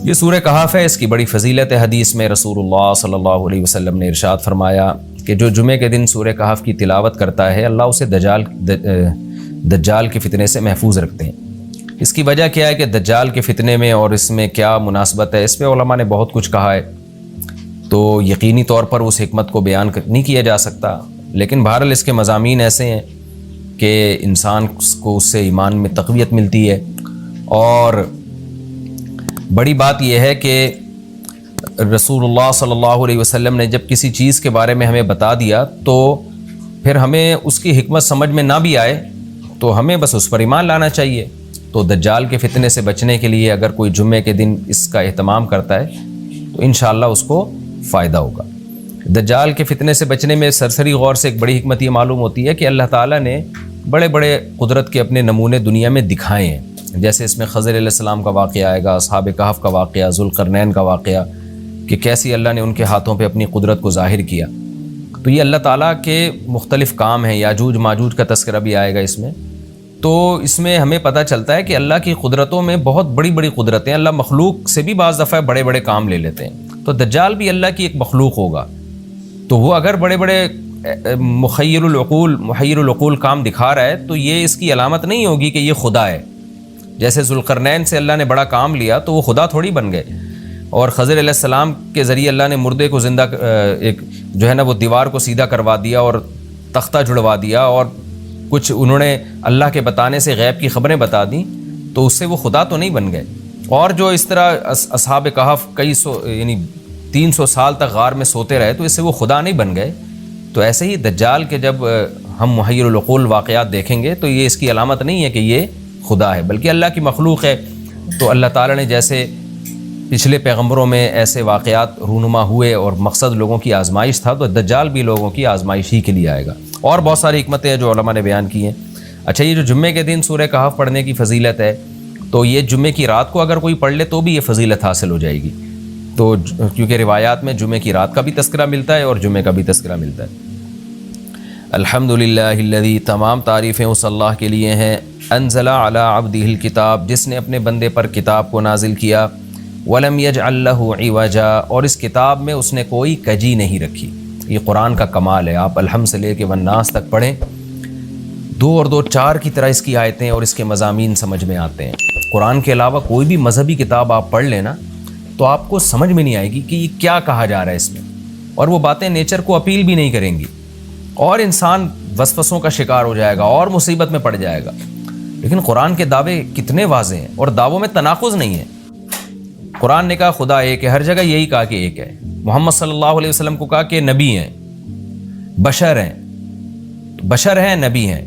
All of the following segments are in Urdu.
یہ سورہ کہف ہے، اس کی بڑی فضیلت ہے۔ حدیث میں رسول اللہ صلی اللہ علیہ وسلم نے ارشاد فرمایا کہ جو جمعے کے دن سورہ کہف کی تلاوت کرتا ہے اللہ اسے دجال کے فتنے سے محفوظ رکھتے ہیں۔ اس کی وجہ کیا ہے کہ دجال کے فتنے میں اور اس میں کیا مناسبت ہے، اس پہ علماء نے بہت کچھ کہا ہے، تو یقینی طور پر اس حکمت کو بیان نہیں کیا جا سکتا، لیکن بہرحال اس کے مضامین ایسے ہیں کہ انسان کو اس سے ایمان میں تقویت ملتی ہے۔ اور بڑی بات یہ ہے کہ رسول اللہ صلی اللہ علیہ وسلم نے جب کسی چیز کے بارے میں ہمیں بتا دیا تو پھر ہمیں اس کی حکمت سمجھ میں نہ بھی آئے تو ہمیں بس اس پر ایمان لانا چاہیے۔ تو دجال کے فتنے سے بچنے کے لیے اگر کوئی جمعے کے دن اس کا اہتمام کرتا ہے تو انشاءاللہ اس کو فائدہ ہوگا۔ دجال کے فتنے سے بچنے میں سرسری غور سے ایک بڑی حکمت یہ معلوم ہوتی ہے کہ اللہ تعالیٰ نے بڑے بڑے قدرت کے اپنے نمونے دنیا میں دکھائے ہیں، جیسے اس میں خضر علیہ السلام کا واقعہ آئے گا، اصحاب کہف کا واقعہ، ذوالقرنین کا واقعہ، کہ کیسی اللہ نے ان کے ہاتھوں پہ اپنی قدرت کو ظاہر کیا۔ تو یہ اللہ تعالیٰ کے مختلف کام ہیں، یاجوج ماجوج کا تذکرہ بھی آئے گا اس میں۔ تو اس میں ہمیں پتہ چلتا ہے کہ اللہ کی قدرتوں میں بہت بڑی بڑی قدرتیں، اللہ مخلوق سے بھی بعض دفعہ بڑے بڑے کام لے لیتے ہیں۔ تو دجال بھی اللہ کی ایک مخلوق ہوگا، تو وہ اگر بڑے بڑے محیر العقول کام دکھا رہا ہے تو یہ اس کی علامت نہیں ہوگی کہ یہ خدا ہے۔ جیسے ذوالقرنین سے اللہ نے بڑا کام لیا تو وہ خدا تھوڑی بن گئے، اور خضر علیہ السلام کے ذریعے اللہ نے مردے کو زندہ ایک جو ہے نا وہ دیوار کو سیدھا کروا دیا اور تختہ جڑوا دیا، اور کچھ انہوں نے اللہ کے بتانے سے غیب کی خبریں بتا دیں، تو اس سے وہ خدا تو نہیں بن گئے۔ اور جو اس طرح اصحاب کہف کئی سو یعنی 300 سال تک غار میں سوتے رہے تو اس سے وہ خدا نہیں بن گئے۔ تو ایسے ہی دجال کے جب ہم محیر العقول واقعات دیکھیں گے تو یہ اس کی علامت نہیں ہے کہ یہ خدا ہے، بلکہ اللہ کی مخلوق ہے۔ تو اللہ تعالیٰ نے جیسے پچھلے پیغمبروں میں ایسے واقعات رونما ہوئے اور مقصد لوگوں کی آزمائش تھا، تو دجال بھی لوگوں کی آزمائش ہی کے لیے آئے گا۔ اور بہت ساری حکمتیں ہیں جو علماء نے بیان کی ہیں۔ اچھا، یہ جو جمعے کے دن سورہ کہف پڑھنے کی فضیلت ہے، تو یہ جمعے کی رات کو اگر کوئی پڑھ لے تو بھی یہ فضیلت حاصل ہو جائے گی، تو کیونکہ روایات میں جمعے کی رات کا بھی تذکرہ ملتا ہے اور جمعے کا بھی تذکرہ ملتا ہے۔ الحمدللہ الذی، تمام تعریفیں اس اللہ کے لیے ہیں، انزل علی عبدہ الکتاب، جس نے اپنے بندے پر کتاب کو نازل کیا، ولم یجعل لہ عوجا، اور اس کتاب میں اس نے کوئی کجی نہیں رکھی۔ یہ قرآن کا کمال ہے، آپ الحمد سے لے کے والناس تک پڑھیں، 2 اور 2 4 کی طرح اس کی آیتیں اور اس کے مضامین سمجھ میں آتے ہیں۔ قرآن کے علاوہ کوئی بھی مذہبی کتاب آپ پڑھ لینا تو آپ کو سمجھ میں نہیں آئے گی کہ یہ کیا کہا جا رہا ہے اس میں، اور وہ باتیں نیچر کو اپیل بھی نہیں کریں گی، اور انسان وسوسوں کا شکار ہو جائے گا اور مصیبت میں پڑ جائے گا۔ لیکن قرآن کے دعوے کتنے واضح ہیں، اور دعووں میں تناقض نہیں ہے۔ قرآن نے کہا خدا ایک ہے، ہر جگہ یہی کہا کہ ایک ہے۔ محمد صلی اللہ علیہ وسلم کو کہا کہ نبی ہیں، بشر ہیں نبی ہیں،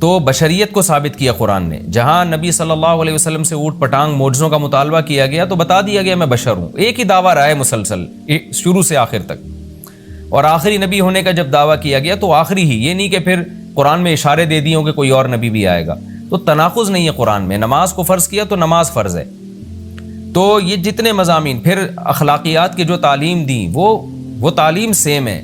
تو بشریت کو ثابت کیا قرآن نے۔ جہاں نبی صلی اللہ علیہ وسلم سے اوٹ پٹانگ معجزوں کا مطالبہ کیا گیا تو بتا دیا گیا میں بشر ہوں۔ ایک ہی دعویٰ رہا ہے مسلسل شروع سے آخر تک، اور آخری نبی ہونے کا جب دعویٰ کیا گیا تو آخری ہی، یہ نہیں کہ پھر قرآن میں اشارے دے دیے ہوں کہ کوئی اور نبی بھی آئے گا۔ تو تناقض نہیں ہے قرآن میں۔ نماز کو فرض کیا تو نماز فرض ہے۔ تو یہ جتنے مضامین، پھر اخلاقیات کی جو تعلیم دی وہ تعلیم سیم ہے۔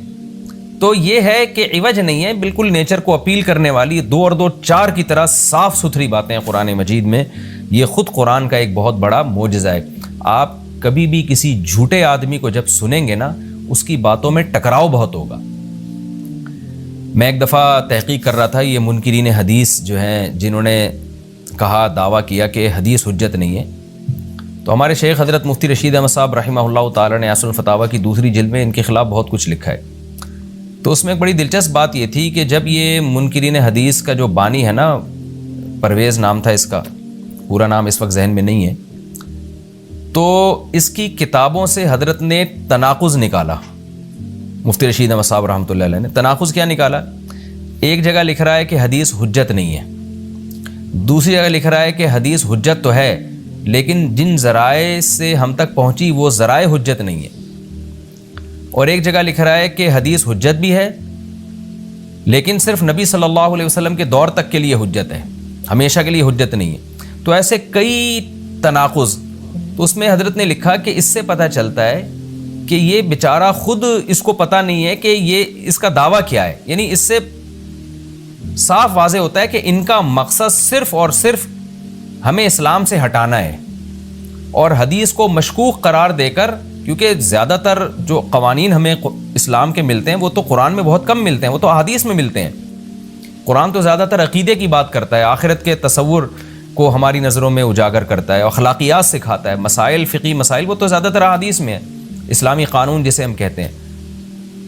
تو یہ ہے کہ عوج نہیں ہے، بالکل نیچر کو اپیل کرنے والی 2 اور 2 4 کی طرح صاف ستھری باتیں ہیں قرآن مجید میں۔ یہ خود قرآن کا ایک بہت بڑا معجزہ ہے۔ آپ کبھی بھی کسی جھوٹے آدمی کو جب سنیں گے نا، اس کی باتوں میں ٹکراؤ بہت ہوگا۔ میں ایک دفعہ تحقیق کر رہا تھا، یہ منکرین حدیث جو ہیں جنہوں نے کہا دعویٰ کیا کہ حدیث حجت نہیں ہے، تو ہمارے شیخ حضرت مفتی رشید احمد صاحب رحمہ اللہ تعالی نے اصل الفتاویٰ کی 2 جلد میں ان کے خلاف بہت کچھ لکھا ہے۔ تو اس میں ایک بڑی دلچسپ بات یہ تھی کہ جب یہ منکرین حدیث کا جو بانی ہے نا، پرویز نام تھا اس کا، پورا نام اس وقت ذہن میں نہیں ہے، تو اس کی کتابوں سے حضرت نے تناقض نکالا۔ مفتی رشید احمد صاحب رحمۃ اللہ علیہ نے تناقض کیا نکالا؟ ایک جگہ لکھ رہا ہے کہ حدیث حجت نہیں ہے، دوسری جگہ لکھ رہا ہے کہ حدیث حجت تو ہے لیکن جن ذرائع سے ہم تک پہنچی وہ ذرائع حجت نہیں ہے، اور ایک جگہ لکھ رہا ہے کہ حدیث حجت بھی ہے لیکن صرف نبی صلی اللہ علیہ وسلم کے دور تک کے لیے حجت ہے، ہمیشہ کے لیے حجت نہیں ہے۔ تو ایسے کئی تناقض، تو اس میں حضرت نے لکھا کہ اس سے پتہ چلتا ہے کہ یہ بیچارہ خود اس کو پتہ نہیں ہے کہ یہ اس کا دعویٰ کیا ہے۔ یعنی اس سے صاف واضح ہوتا ہے کہ ان کا مقصد صرف اور صرف ہمیں اسلام سے ہٹانا ہے، اور حدیث کو مشکوک قرار دے کر، کیونکہ زیادہ تر جو قوانین ہمیں اسلام کے ملتے ہیں وہ تو قرآن میں بہت کم ملتے ہیں، وہ تو احادیث میں ملتے ہیں۔ قرآن تو زیادہ تر عقیدے کی بات کرتا ہے، آخرت کے تصور کو ہماری نظروں میں اجاگر کرتا ہے، اخلاقیات سکھاتا ہے، مسائل، فقہی مسائل، وہ تو زیادہ تر احادیث میں ہے، اسلامی قانون جسے ہم کہتے ہیں۔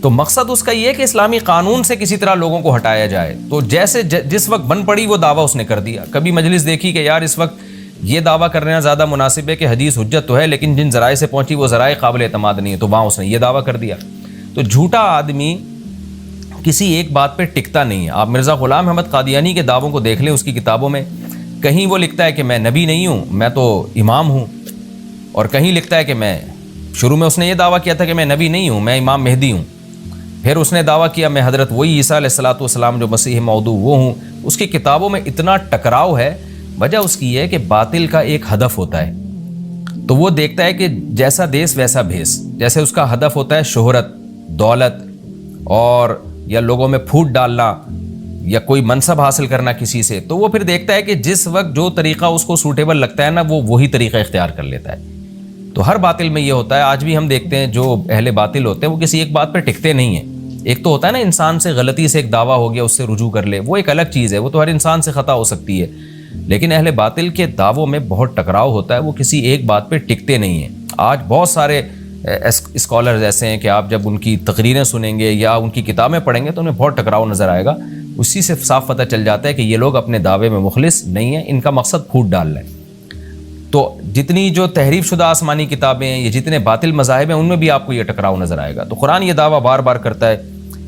تو مقصد اس کا یہ ہے کہ اسلامی قانون سے کسی طرح لوگوں کو ہٹایا جائے۔ تو جیسے جس وقت بن پڑی وہ دعویٰ اس نے کر دیا۔ کبھی مجلس دیکھی کہ یار اس وقت یہ دعویٰ کرنا زیادہ مناسب ہے کہ حدیث حجت تو ہے لیکن جن ذرائع سے پہنچی وہ ذرائع قابل اعتماد نہیں ہے، تو وہاں اس نے یہ دعویٰ کر دیا۔ تو جھوٹا آدمی کسی ایک بات پہ ٹکتا نہیں ہے۔ آپ مرزا غلام احمد قادیانی کے دعووں کو دیکھ لیں، اس کی کتابوں میں کہیں وہ لکھتا ہے کہ میں نبی نہیں ہوں، میں تو امام ہوں، اور کہیں لکھتا ہے کہ میں، شروع میں اس نے یہ دعویٰ کیا تھا کہ میں نبی نہیں ہوں، میں امام مہدی ہوں، پھر اس نے دعویٰ کیا میں حضرت وہی عیسیٰ علیہ الصلوۃ والسلام جو مسیح موعود وہ ہوں۔ اس کی کتابوں میں اتنا ٹکراؤ ہے، وجہ اس کی یہ ہے کہ باطل کا ایک ہدف ہوتا ہے، تو وہ دیکھتا ہے کہ جیسا دیس ویسا بھیس، جیسے اس کا ہدف ہوتا ہے شہرت، دولت، اور یا لوگوں میں پھوٹ ڈالنا یا کوئی منصب حاصل کرنا کسی سے، تو وہ پھر دیکھتا ہے کہ جس وقت جو طریقہ اس کو سوٹیبل لگتا ہے نا، وہ وہی طریقہ اختیار کر لیتا ہے۔ تو ہر باطل میں یہ ہوتا ہے، آج بھی ہم دیکھتے ہیں جو اہل باطل ہوتے ہیں وہ کسی ایک بات پہ ٹکتے نہیں ہیں۔ ایک تو ہوتا ہے نا انسان سے غلطی سے ایک دعویٰ ہو گیا اس سے رجوع کر لے، وہ ایک الگ چیز ہے، وہ تو ہر انسان سے خطا ہو سکتی ہے، لیکن اہل باطل کے دعووں میں بہت ٹکراؤ ہوتا ہے، وہ کسی ایک بات پہ ٹکتے نہیں ہیں۔ آج بہت سارے اسکالرز ایسے ہیں کہ آپ جب ان کی تقریریں سنیں گے یا ان کی کتابیں پڑھیں گے تو انہیں بہت ٹکراؤ نظر آئے گا، اسی سے صاف پتہ چل جاتا ہے کہ یہ لوگ اپنے دعوے میں مخلص نہیں ہیں، ان کا مقصد پھوٹ ڈالنا ہے۔ تو جتنی جو تحریف شدہ آسمانی کتابیں ہیں، یہ جتنے باطل مذاہب ہیں، ان میں بھی آپ کو یہ ٹکراؤ نظر آئے گا۔ تو قرآن یہ دعویٰ بار بار کرتا ہے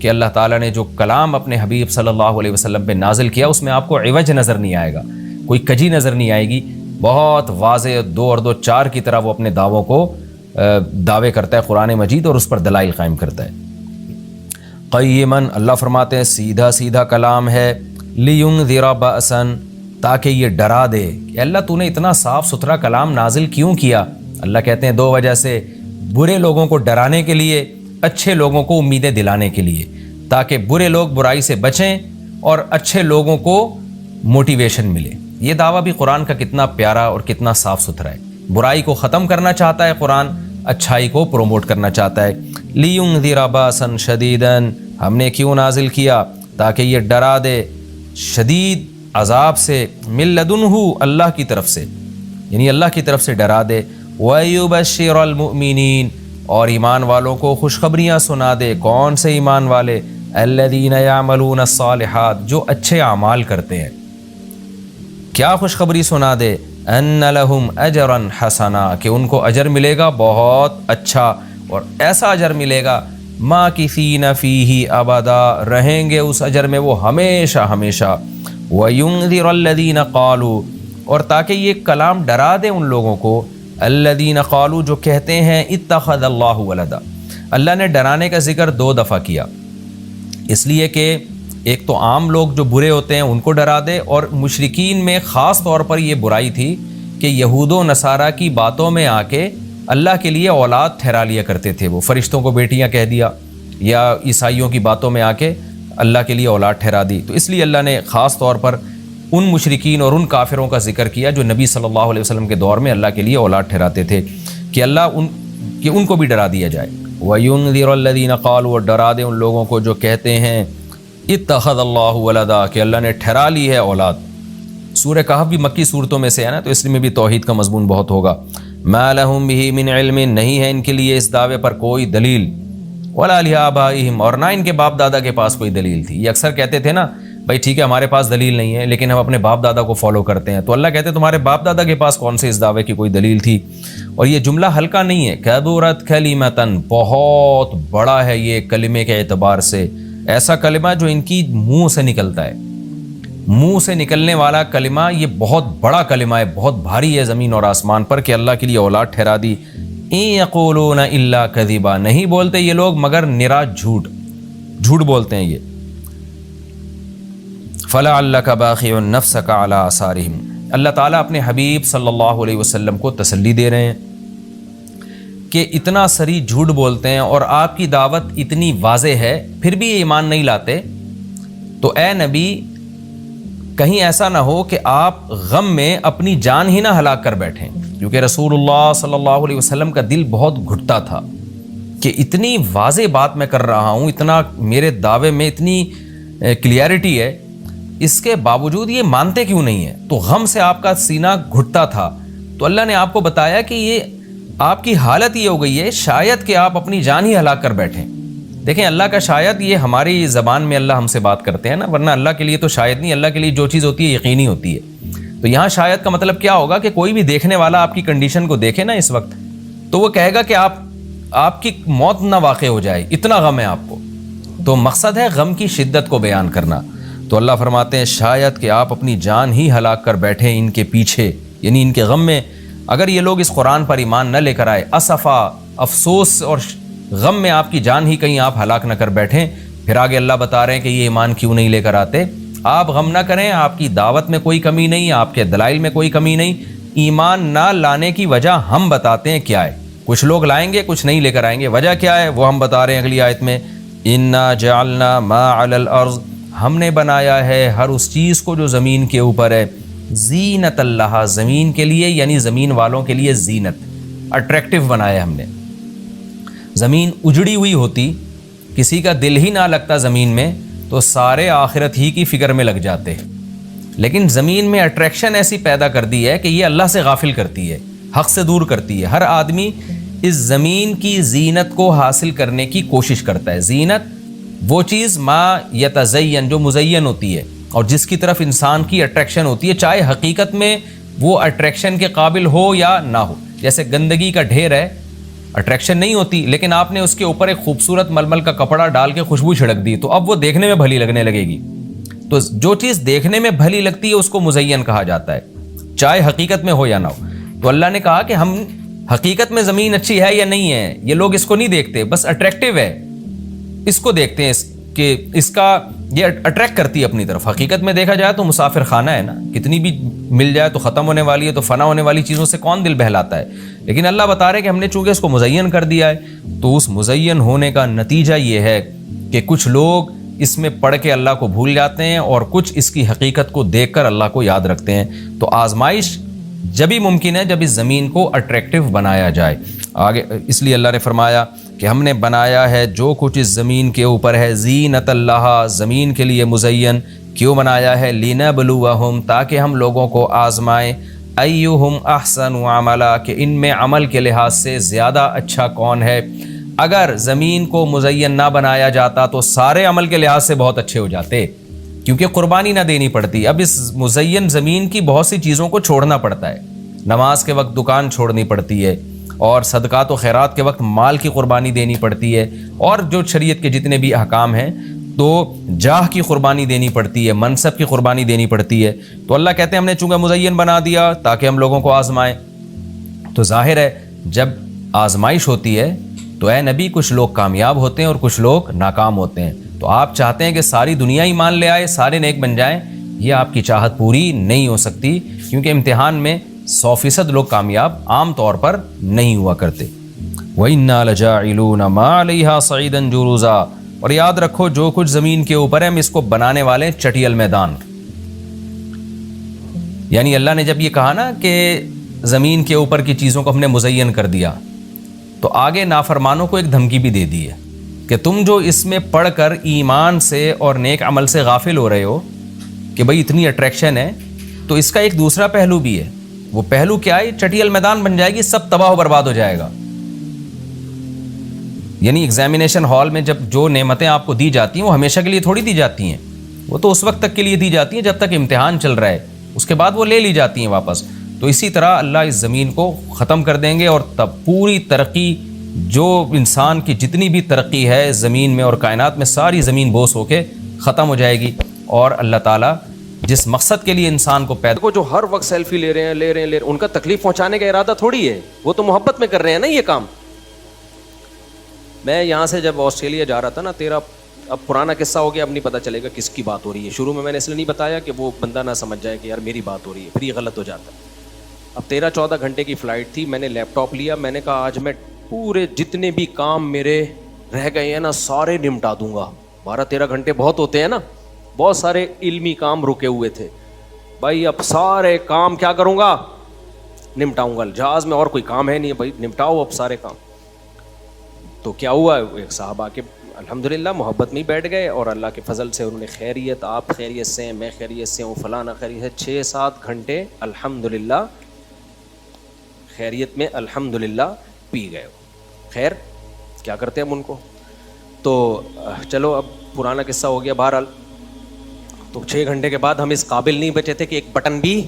کہ اللہ تعالیٰ نے جو کلام اپنے حبیب صلی اللہ علیہ وسلم پہ نازل کیا اس میں آپ کو عوج نظر نہیں آئے گا، کوئی کجی نظر نہیں آئے گی، بہت واضح 2 اور 2 4 کی طرح وہ اپنے دعووں کو دعوے کرتا ہے قرآن مجید، اور اس پر دلائل قائم کرتا ہے۔ قیماً، اللہ فرماتے ہیں سیدھا سیدھا کلام ہے، لینذر بأسا، تاکہ یہ ڈرا دے کہ اللہ تو نے اتنا صاف ستھرا کلام نازل کیوں کیا؟ اللہ کہتے ہیں 2 وجہ سے، برے لوگوں کو ڈرانے کے لیے، اچھے لوگوں کو امیدیں دلانے کے لیے، تاکہ برے لوگ برائی سے بچیں اور اچھے لوگوں کو موٹیویشن ملے۔ یہ دعویٰ بھی قرآن کا کتنا پیارا اور کتنا صاف ستھرا ہے۔ برائی کو ختم کرنا چاہتا ہے قرآن، اچھائی کو پروموٹ کرنا چاہتا ہے۔ لِيُنذِرَ بَأْسًا شَدِيدًا، ہم نے کیوں نازل کیا؟ تاکہ یہ ڈرا دے شدید عذاب سے، مِن لَدُنْهُ، اللہ کی طرف سے، یعنی اللہ کی طرف سے ڈرا دے، وَيُبَشِّرَ الْمُؤْمِنِينَ، اور ایمان والوں کو خوشخبریاں سنا دے۔ کون سے ایمان والے؟ الَّذِينَ يَعْمَلُونَ الصَّالِحَاتِ، جو اچھے اعمال کرتے ہیں۔ کیا خوشخبری سنا دے؟ ان لہم اجرا حسنا، کہ ان کو اجر ملے گا بہت اچھا، اور ایسا اجر ملے گا ماکثین فیہ ابدا، رہیں گے اس اجر میں وہ ہمیشہ ہمیشہ۔ وینذر الذین قالوا، اور تاکہ یہ کلام ڈرا دے ان لوگوں کو، الذین قالوا، جو کہتے ہیں اتخذ اللہ ولدا۔ اللہ نے ڈرانے کا ذکر 2 دفعہ کیا، اس لیے کہ ایک تو عام لوگ جو برے ہوتے ہیں ان کو ڈرا دے، اور مشرکین میں خاص طور پر یہ برائی تھی کہ یہود و نصارہ کی باتوں میں آ کے اللہ کے لیے اولاد ٹھہرا لیا کرتے تھے، وہ فرشتوں کو بیٹیاں کہہ دیا، یا عیسائیوں کی باتوں میں آ کے اللہ کے لیے اولاد ٹھہرا دی۔ تو اس لیے اللہ نے خاص طور پر ان مشرکین اور ان کافروں کا ذکر کیا جو نبی صلی اللہ علیہ وسلم کے دور میں اللہ کے لیے اولاد ٹھہراتے تھے، کہ اللہ ان کو بھی ڈرا دیا جائے۔ وَيُنذِرَ الَّذِينَ قَالُوا، اور ڈرا دے ان لوگوں کو جو کہتے ہیں اتخذ اللہ ولدا، کہ اللہ نے ٹھہرا لی ہے اولاد۔ سورہ کہف بھی مکی صورتوں میں سے ہے نا، تو اس میں بھی توحید کا مضمون بہت ہوگا۔ ما لہم بہ من علم، نہیں ہے ان کے لیے اس دعوے پر کوئی دلیل، ولا لآبائہم، اور نہ ان کے باپ دادا کے پاس کوئی دلیل تھی۔ یہ اکثر کہتے تھے نا بھائی ٹھیک ہے ہمارے پاس دلیل نہیں ہے لیکن ہم اپنے باپ دادا کو فالو کرتے ہیں، تو اللہ کہتے ہیں تمہارے باپ دادا کے پاس کون سے اس دعوے کی کوئی دلیل تھی؟ اور یہ جملہ ہلکا نہیں ہے، کبرت کلمۃ، بہت بڑا ہے یہ کلمے کے اعتبار سے، ایسا کلمہ جو ان کی منہ سے نکلتا ہے، منہ سے نکلنے والا کلمہ یہ بہت بڑا کلمہ ہے، بہت بھاری ہے زمین اور آسمان پر، کہ اللہ کے لیے اولاد ٹھہرا دی۔ ان یقولون الا کذبا، نہیں بولتے یہ لوگ مگر نرا جھوٹ بولتے ہیں یہ۔ فلعلک باخع نفسک علی آثارہم، اللہ تعالیٰ اپنے حبیب صلی اللہ علیہ وسلم کو تسلی دے رہے ہیں کہ اتنا صریح جھوٹ بولتے ہیں اور آپ کی دعوت اتنی واضح ہے پھر بھی یہ ایمان نہیں لاتے، تو اے نبی کہیں ایسا نہ ہو کہ آپ غم میں اپنی جان ہی نہ ہلاک کر بیٹھیں۔ کیونکہ رسول اللہ صلی اللہ علیہ وسلم کا دل بہت گھٹتا تھا کہ اتنی واضح بات میں کر رہا ہوں، اتنا میرے دعوے میں اتنی کلیئرٹی ہے، اس کے باوجود یہ مانتے کیوں نہیں ہیں؟ تو غم سے آپ کا سینہ گھٹتا تھا. تو اللہ نے آپ کو بتایا کہ یہ آپ کی حالت یہ ہو گئی ہے شاید کہ آپ اپنی جان ہی ہلاک کر بیٹھیں. دیکھیں اللہ کا شاید یہ ہماری زبان میں اللہ ہم سے بات کرتے ہیں نا، ورنہ اللہ کے لیے تو شاید نہیں، اللہ کے لیے جو چیز ہوتی ہے یقینی ہوتی ہے. تو یہاں شاید کا مطلب کیا ہوگا کہ کوئی بھی دیکھنے والا آپ کی کنڈیشن کو دیکھے نا اس وقت، تو وہ کہے گا کہ آپ کی موت نہ واقع ہو جائے، اتنا غم ہے آپ کو. تو مقصد ہے غم کی شدت کو بیان کرنا. تو اللہ فرماتے ہیں شاید کہ آپ اپنی جان ہی ہلاک کر بیٹھیں ان کے پیچھے، یعنی ان کے غم میں. اگر یہ لوگ اس قرآن پر ایمان نہ لے کر آئے، اسفا، افسوس اور غم میں آپ کی جان ہی کہیں آپ ہلاک نہ کر بیٹھیں. پھر آگے اللہ بتا رہے ہیں کہ یہ ایمان کیوں نہیں لے کر آتے. آپ غم نہ کریں، آپ کی دعوت میں کوئی کمی نہیں، آپ کے دلائل میں کوئی کمی نہیں. ایمان نہ لانے کی وجہ ہم بتاتے ہیں کیا ہے. کچھ لوگ لائیں گے، کچھ نہیں لے کر آئیں گے. وجہ کیا ہے وہ ہم بتا رہے ہیں اگلی آیت میں. انا جعلنا ما علی الارض، ہم نے بنایا ہے ہر اس چیز کو جو زمین کے اوپر ہے، زینت اللہ، زمین کے لیے، یعنی زمین والوں کے لیے زینت، اٹریکٹیو بنایا ہم نے. زمین اجڑی ہوئی ہوتی، کسی کا دل ہی نہ لگتا زمین میں، تو سارے آخرت ہی کی فکر میں لگ جاتے. لیکن زمین میں اٹریکشن ایسی پیدا کر دی ہے کہ یہ اللہ سے غافل کرتی ہے، حق سے دور کرتی ہے. ہر آدمی اس زمین کی زینت کو حاصل کرنے کی کوشش کرتا ہے. زینت وہ چیز ما یتزین، جو مزین ہوتی ہے اور جس کی طرف انسان کی اٹریکشن ہوتی ہے، چاہے حقیقت میں وہ اٹریکشن کے قابل ہو یا نہ ہو. جیسے گندگی کا ڈھیر ہے، اٹریکشن نہیں ہوتی، لیکن آپ نے اس کے اوپر ایک خوبصورت ململ کا کپڑا ڈال کے خوشبو چھڑک دی تو اب وہ دیکھنے میں بھلی لگنے لگے گی. تو جو چیز دیکھنے میں بھلی لگتی ہے اس کو مزین کہا جاتا ہے، چاہے حقیقت میں ہو یا نہ ہو. تو اللہ نے کہا کہ ہم حقیقت میں زمین اچھی ہے یا نہیں ہے یہ لوگ اس کو نہیں دیکھتے، بس اٹریکٹیو ہے اس کو دیکھتے ہیں کہ اس کا یہ اٹریکٹ کرتی ہے اپنی طرف. حقیقت میں دیکھا جائے تو مسافر خانہ ہے نا، کتنی بھی مل جائے تو ختم ہونے والی ہے، تو فنا ہونے والی چیزوں سے کون دل بہلاتا ہے. لیکن اللہ بتا رہے کہ ہم نے چونکہ اس کو مزین کر دیا ہے، تو اس مزین ہونے کا نتیجہ یہ ہے کہ کچھ لوگ اس میں پڑھ کے اللہ کو بھول جاتے ہیں اور کچھ اس کی حقیقت کو دیکھ کر اللہ کو یاد رکھتے ہیں. تو آزمائش جبھی ممکن ہے جب اس زمین کو اٹریکٹیو بنایا جائے. آگے اس لیے اللہ نے فرمایا کہ ہم نے بنایا ہے جو کچھ اس زمین کے اوپر ہے زینت اللہ، زمین کے لیے مزین. کیوں بنایا ہے؟ لنبلوہم، تاکہ ہم لوگوں کو آزمائیں، ایہم احسن عملا، کہ ان میں عمل کے لحاظ سے زیادہ اچھا کون ہے. اگر زمین کو مزین نہ بنایا جاتا تو سارے عمل کے لحاظ سے بہت اچھے ہو جاتے، کیونکہ قربانی نہ دینی پڑتی. اب اس مزین زمین کی بہت سی چیزوں کو چھوڑنا پڑتا ہے. نماز کے وقت دکان چھوڑنی پڑتی ہے، اور صدقات و خیرات کے وقت مال کی قربانی دینی پڑتی ہے، اور جو شریعت کے جتنے بھی احکام ہیں تو جاہ کی قربانی دینی پڑتی ہے، منصب کی قربانی دینی پڑتی ہے. تو اللہ کہتے ہیں ہم نے چونکہ مزین بنا دیا تاکہ ہم لوگوں کو آزمائیں. تو ظاہر ہے جب آزمائش ہوتی ہے تو اے نبی کچھ لوگ کامیاب ہوتے ہیں اور کچھ لوگ ناکام ہوتے ہیں. تو آپ چاہتے ہیں کہ ساری دنیا ایمان لے آئے، سارے نیک بن جائیں، یہ آپ کی چاہت پوری نہیں ہو سکتی، کیونکہ امتحان میں 100% لوگ کامیاب عام طور پر نہیں ہوا کرتے. وَإِنَّا لَجَاعِلُونَ مَا عَلَيْهَا صَعِيدًا جُرُوزًا، اور یاد رکھو جو کچھ زمین کے اوپر ہے ہم اس کو بنانے والے چٹیل میدان. یعنی اللہ نے جب یہ کہا نا کہ زمین کے اوپر کی چیزوں کو ہم نے مزین کر دیا، تو آگے نافرمانوں کو ایک دھمکی بھی دے دی ہے کہ تم جو اس میں پڑھ کر ایمان سے اور نیک عمل سے غافل ہو رہے ہو کہ بھئی اتنی اٹریکشن ہے، تو اس کا ایک دوسرا پہلو بھی ہے. وہ پہلو کیا ہے؟ چٹیل میدان بن جائے گی، سب تباہ و برباد ہو جائے گا. یعنی ایگزامینیشن ہال میں جب جو نعمتیں آپ کو دی جاتی ہیں وہ ہمیشہ کے لیے تھوڑی دی جاتی ہیں، وہ تو اس وقت تک کے لیے دی جاتی ہیں جب تک امتحان چل رہا ہے، اس کے بعد وہ لے لی جاتی ہیں واپس. تو اسی طرح اللہ اس زمین کو ختم کر دیں گے، اور تب پوری ترقی، جو انسان کی جتنی بھی ترقی ہے زمین میں اور کائنات میں، ساری زمین بوس ہو کے ختم ہو جائے گی. اور اللہ تعالیٰ جس مقصد کے لیے انسان کو پیدا کو، جو ہر وقت سیلفی لے رہے ہیں ان کا تکلیف پہنچانے کا ارادہ تھوڑی ہے، وہ تو محبت میں کر رہے ہیں نا یہ کام. میں یہاں سے جب آسٹریلیا جا رہا تھا نا، اب پرانا قصہ ہو گیا، اب نہیں پتہ چلے گا کس کی بات ہو رہی ہے. شروع میں نے اس لیے نہیں بتایا کہ وہ بندہ نہ سمجھ جائے کہ یار میری بات ہو رہی ہے، پھر یہ غلط ہو جاتا ہے. اب 13-14 گھنٹے کی فلائٹ تھی، میں نے لیپ ٹاپ لیا، میں نے کہا آج میں پورے جتنے بھی کام میرے رہ گئے ہیں نا سارے نمٹا دوں گا. 12-13 گھنٹے بہت ہوتے ہیں نا، بہت سارے علمی کام رکے ہوئے تھے بھائی، اب سارے کام کیا کروں گا، نمٹاؤں گا جہاز میں، اور کوئی کام ہے نہیں بھائی، نمٹاؤ اب سارے کام. تو کیا ہوا، ایک صاحب آ کے الحمدللہ محبت میں ہی بیٹھ گئے، اور اللہ کے فضل سے انہوں نے خیریت، آپ خیریت سے ہیں، میں خیریت سے ہوں، فلانا خیریت ہے. 6-7 گھنٹے الحمدللہ خیریت میں الحمدللہ پی گئے. خیر کیا کرتے ہیں ہم ان کو. تو چلو اب پرانا قصہ ہو گیا. بہرحال تو 6 گھنٹے کے بعد ہم اس قابل نہیں بچے تھے کہ ایک بٹن بھی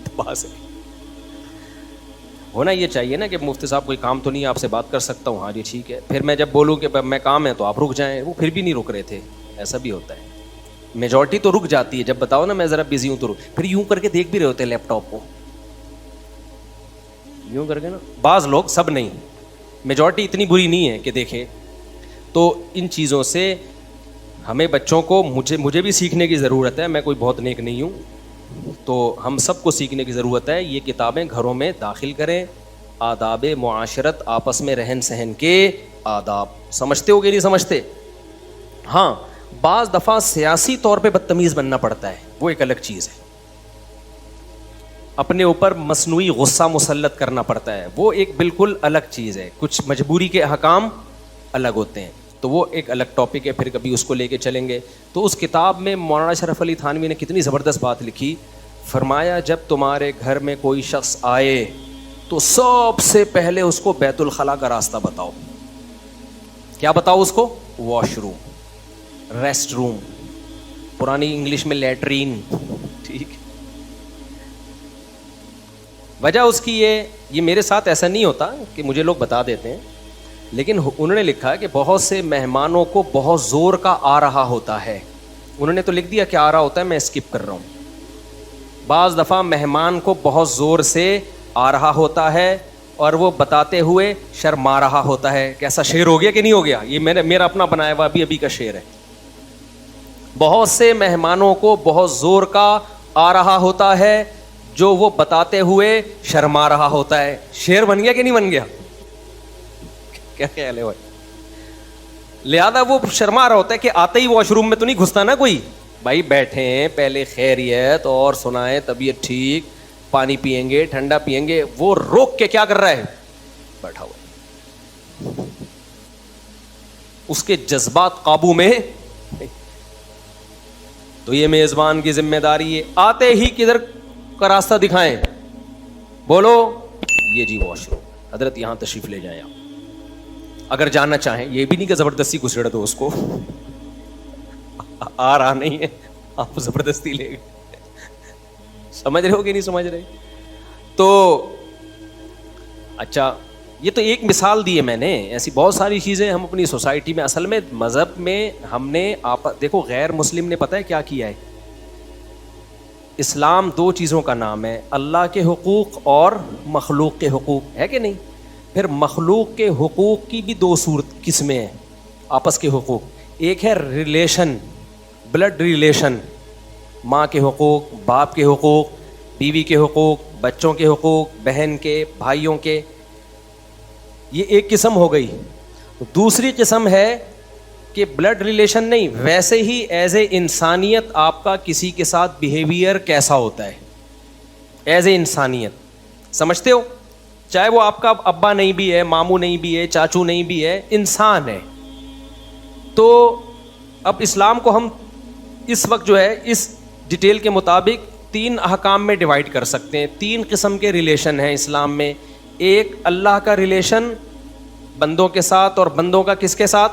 دبا سکے. ہونا یہ چاہیے نا کہ مفتی صاحب کوئی کام تو نہیں، آپ سے بات کر سکتا ہوں؟ ہاں جی ٹھیک ہے. پھر میں جب بولوں کہ میں کام ہے تو آپ رک جائیں، وہ پھر بھی نہیں رک رہے تھے. ایسا بھی ہوتا ہے، میجورٹی تو رک جاتی ہے جب بتاؤ نا میں ذرا بزی ہوں تو پھر یوں کر کے دیکھ بھی رہے ہوتے ہیں لیپ ٹاپ کو، یوں کر کے نا. بعض لوگ، سب نہیں، میجورٹی اتنی بری نہیں ہے کہ دیکھے. تو ان چیزوں سے ہمیں بچوں کو، مجھے بھی سیکھنے کی ضرورت ہے، میں کوئی بہت نیک نہیں ہوں، تو ہم سب کو سیکھنے کی ضرورت ہے. یہ کتابیں گھروں میں داخل کریں. آداب معاشرت، آپس میں رہن سہن کے آداب سمجھتے ہو کہ نہیں سمجھتے؟ ہاں بعض دفعہ سیاسی طور پہ بدتمیز بننا پڑتا ہے، وہ ایک الگ چیز ہے. اپنے اوپر مصنوعی غصہ مسلط کرنا پڑتا ہے، وہ ایک بالکل الگ چیز ہے. کچھ مجبوری کے احکام الگ ہوتے ہیں، تو وہ ایک الگ ٹاپک ہے، پھر کبھی اس کو لے کے چلیں گے. تو اس کتاب میں مولانا اشرف علی تھانوی نے کتنی زبردست بات لکھی. فرمایا جب تمہارے گھر میں کوئی شخص آئے تو سب سے پہلے اس کو بیت الخلاء کا راستہ بتاؤ. کیا بتاؤ اس کو؟ واش روم، ریسٹ روم، پرانی انگلش میں لیٹرین. ٹھیک. وجہ اس کی یہ میرے ساتھ ایسا نہیں ہوتا کہ مجھے لوگ بتا دیتے ہیں، لیکن انہوں نے لکھا کہ بہت سے مہمانوں کو بہت زور کا آ رہا ہوتا ہے. انہوں نے تو لکھ دیا کہ آ رہا ہوتا ہے، میں اسکپ کر رہا ہوں. بعض دفعہ مہمان کو بہت زور سے آ رہا ہوتا ہے اور وہ بتاتے ہوئے شرما رہا ہوتا ہے. کیسا شعر ہو گیا کہ نہیں ہو گیا؟ یہ میرا اپنا بنایا ہوا ابھی کا شعر ہے. بہت سے مہمانوں کو بہت زور کا آ رہا ہوتا ہے جو وہ بتاتے ہوئے شرما رہا ہوتا ہے. شعر بن گیا کہ نہیں بن گیا؟ کیا خیال ہے بھائی؟ لہذا وہ شرما رہا ہوتا ہے کہ آتے ہی واش روم میں تو نہیں گھستا نا کوئی. بھائی بیٹھے ہیں، پہلے خیریت اور سنائیں، طبیعت ٹھیک، پانی پئیں گے، ٹھنڈا پئیں گے. وہ روک کے کیا کر رہا ہے؟ بیٹھا ہوا. اس کے جذبات قابو میں. تو یہ میزبان کی ذمہ داری ہے، آتے ہی کدھر کا راستہ دکھائیں، بولو یہ جی واش روم، حضرت یہاں تشریف لے جائیں آپ اگر جانا چاہیں. یہ بھی نہیں کہ زبردستی گھسڑ دو اس کو، آ رہا نہیں ہے آپ زبردستی لے گئے. سمجھ رہے ہو کہ نہیں سمجھ رہے؟ تو اچھا یہ تو ایک مثال دی ہے میں نے، ایسی بہت ساری چیزیں ہم اپنی سوسائٹی میں. اصل میں مذہب میں ہم نے دیکھو غیر مسلم نے پتہ ہے کیا کیا ہے؟ اسلام 2 چیزوں کا نام ہے، اللہ کے حقوق اور مخلوق کے حقوق، ہے کہ نہیں؟ پھر مخلوق کے حقوق کی بھی 2 قسمیں ہیں آپس کے حقوق. ایک ہے ریلیشن، بلڈ ریلیشن، ماں کے حقوق، باپ کے حقوق، بیوی کے حقوق، بچوں کے حقوق، بہن کے، بھائیوں کے. یہ ایک قسم ہو گئی. دوسری قسم ہے کہ بلڈ ریلیشن نہیں، ویسے ہی ایز اے انسانیت آپ کا کسی کے ساتھ بیہیویئر کیسا ہوتا ہے، ایز اے انسانیت. سمجھتے ہو؟ چاہے وہ آپ کا ابا نہیں بھی ہے، ماموں نہیں بھی ہے، چاچو نہیں بھی ہے، انسان ہے. تو اب اسلام کو ہم اس وقت جو ہے اس ڈیٹیل کے مطابق 3 احکام میں ڈیوائڈ کر سکتے ہیں. 3 قسم کے ریلیشن ہیں اسلام میں. ایک اللہ کا ریلیشن بندوں کے ساتھ، اور بندوں کا کس کے ساتھ؟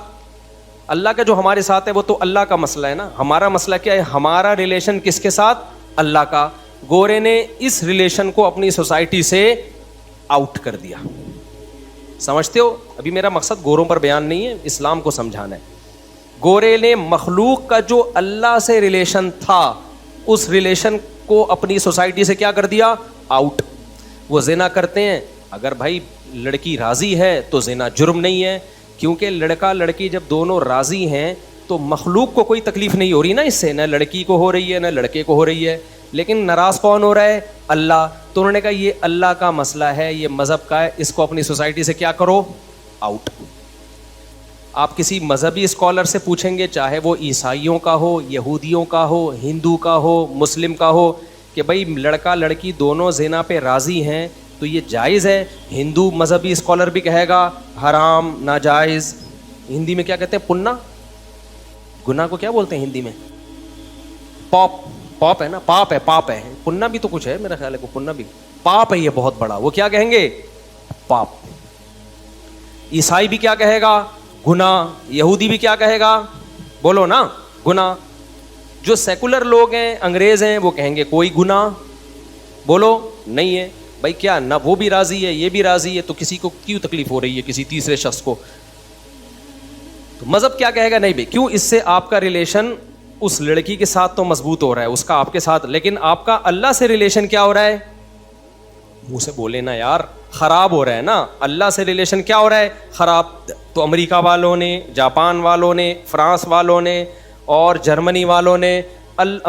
اللہ کا جو ہمارے ساتھ ہے وہ تو اللہ کا مسئلہ ہے نا. ہمارا مسئلہ کیا ہے؟ ہمارا ریلیشن کس کے ساتھ؟ اللہ کا. گورے نے اس ریلیشن کو اپنی سوسائٹی سے آؤٹ کر دیا. سمجھتے ہو؟ ابھی میرا مقصد گوروں پر بیان نہیں ہے، اسلام کو سمجھانا ہے. گورے نے مخلوق کا جو اللہ سے ریلیشن تھا اس ریلیشن کو اپنی سوسائٹی سے کیا کر دیا؟ آؤٹ. وہ زنا کرتے ہیں، اگر بھائی لڑکی راضی ہے تو زنا جرم نہیں ہے، کیونکہ لڑکا لڑکی جب دونوں راضی ہیں تو مخلوق کو کوئی تکلیف نہیں ہو رہی نا اس سے، نہ لڑکی کو ہو رہی ہے نہ لڑکے کو ہو رہی ہے. لیکن ناراض کون ہو رہا ہے؟ اللہ. تو انہوں نے کہا یہ اللہ کا مسئلہ ہے، یہ مذہب کا ہے، اس کو اپنی سوسائٹی سے کیا کرو؟ آؤٹ. آپ کسی مذہبی اسکالر سے پوچھیں گے، چاہے وہ عیسائیوں کا ہو، یہودیوں کا ہو، ہندو کا ہو، مسلم کا ہو، کہ بھائی لڑکا لڑکی دونوں زنا پہ راضی ہیں تو یہ جائز ہے. ہندو مذہبی اسکالر بھی کہے گا حرام, ناجائز. ہندی میں کیا کہتے ہیں, پننا, گناہ کو کیا بولتے ہیں ہندی میں, پاپ ہے نا, پاپ ہے. پننا بھی تو کچھ ہے میرا خیال ہے, پننا بھی پاپ ہے یہ بہت بڑا, وہ کیا کہیں گے, پاپ. عیسائی بھی کیا کہے گا, گناہ. یہودی بھی کیا کہے گا, بولو نا, گناہ. جو سیکولر لوگ ہیں, انگریز ہیں, وہ کہیں گے کوئی گناہ, بولو نہیں ہے. بھائی کیا نہ وہ بھی راضی ہے یہ بھی راضی ہے, تو کسی کو کیوں تکلیف ہو رہی ہے کسی تیسرے شخص کو. تو مذہب کیا کہے گا, نہیں بھائی کیوں, اس سے آپ کا ریلیشن اس لڑکی کے ساتھ تو مضبوط ہو رہا ہے, اس کا آپ کے ساتھ, لیکن آپ کا اللہ سے ریلیشن کیا ہو رہا ہے, منہ سے بولے نا یار, خراب ہو رہا ہے نا. اللہ سے ریلیشن کیا ہو رہا ہے, خراب. تو امریکہ والوں نے, جاپان والوں نے, فرانس والوں نے, اور جرمنی والوں نے,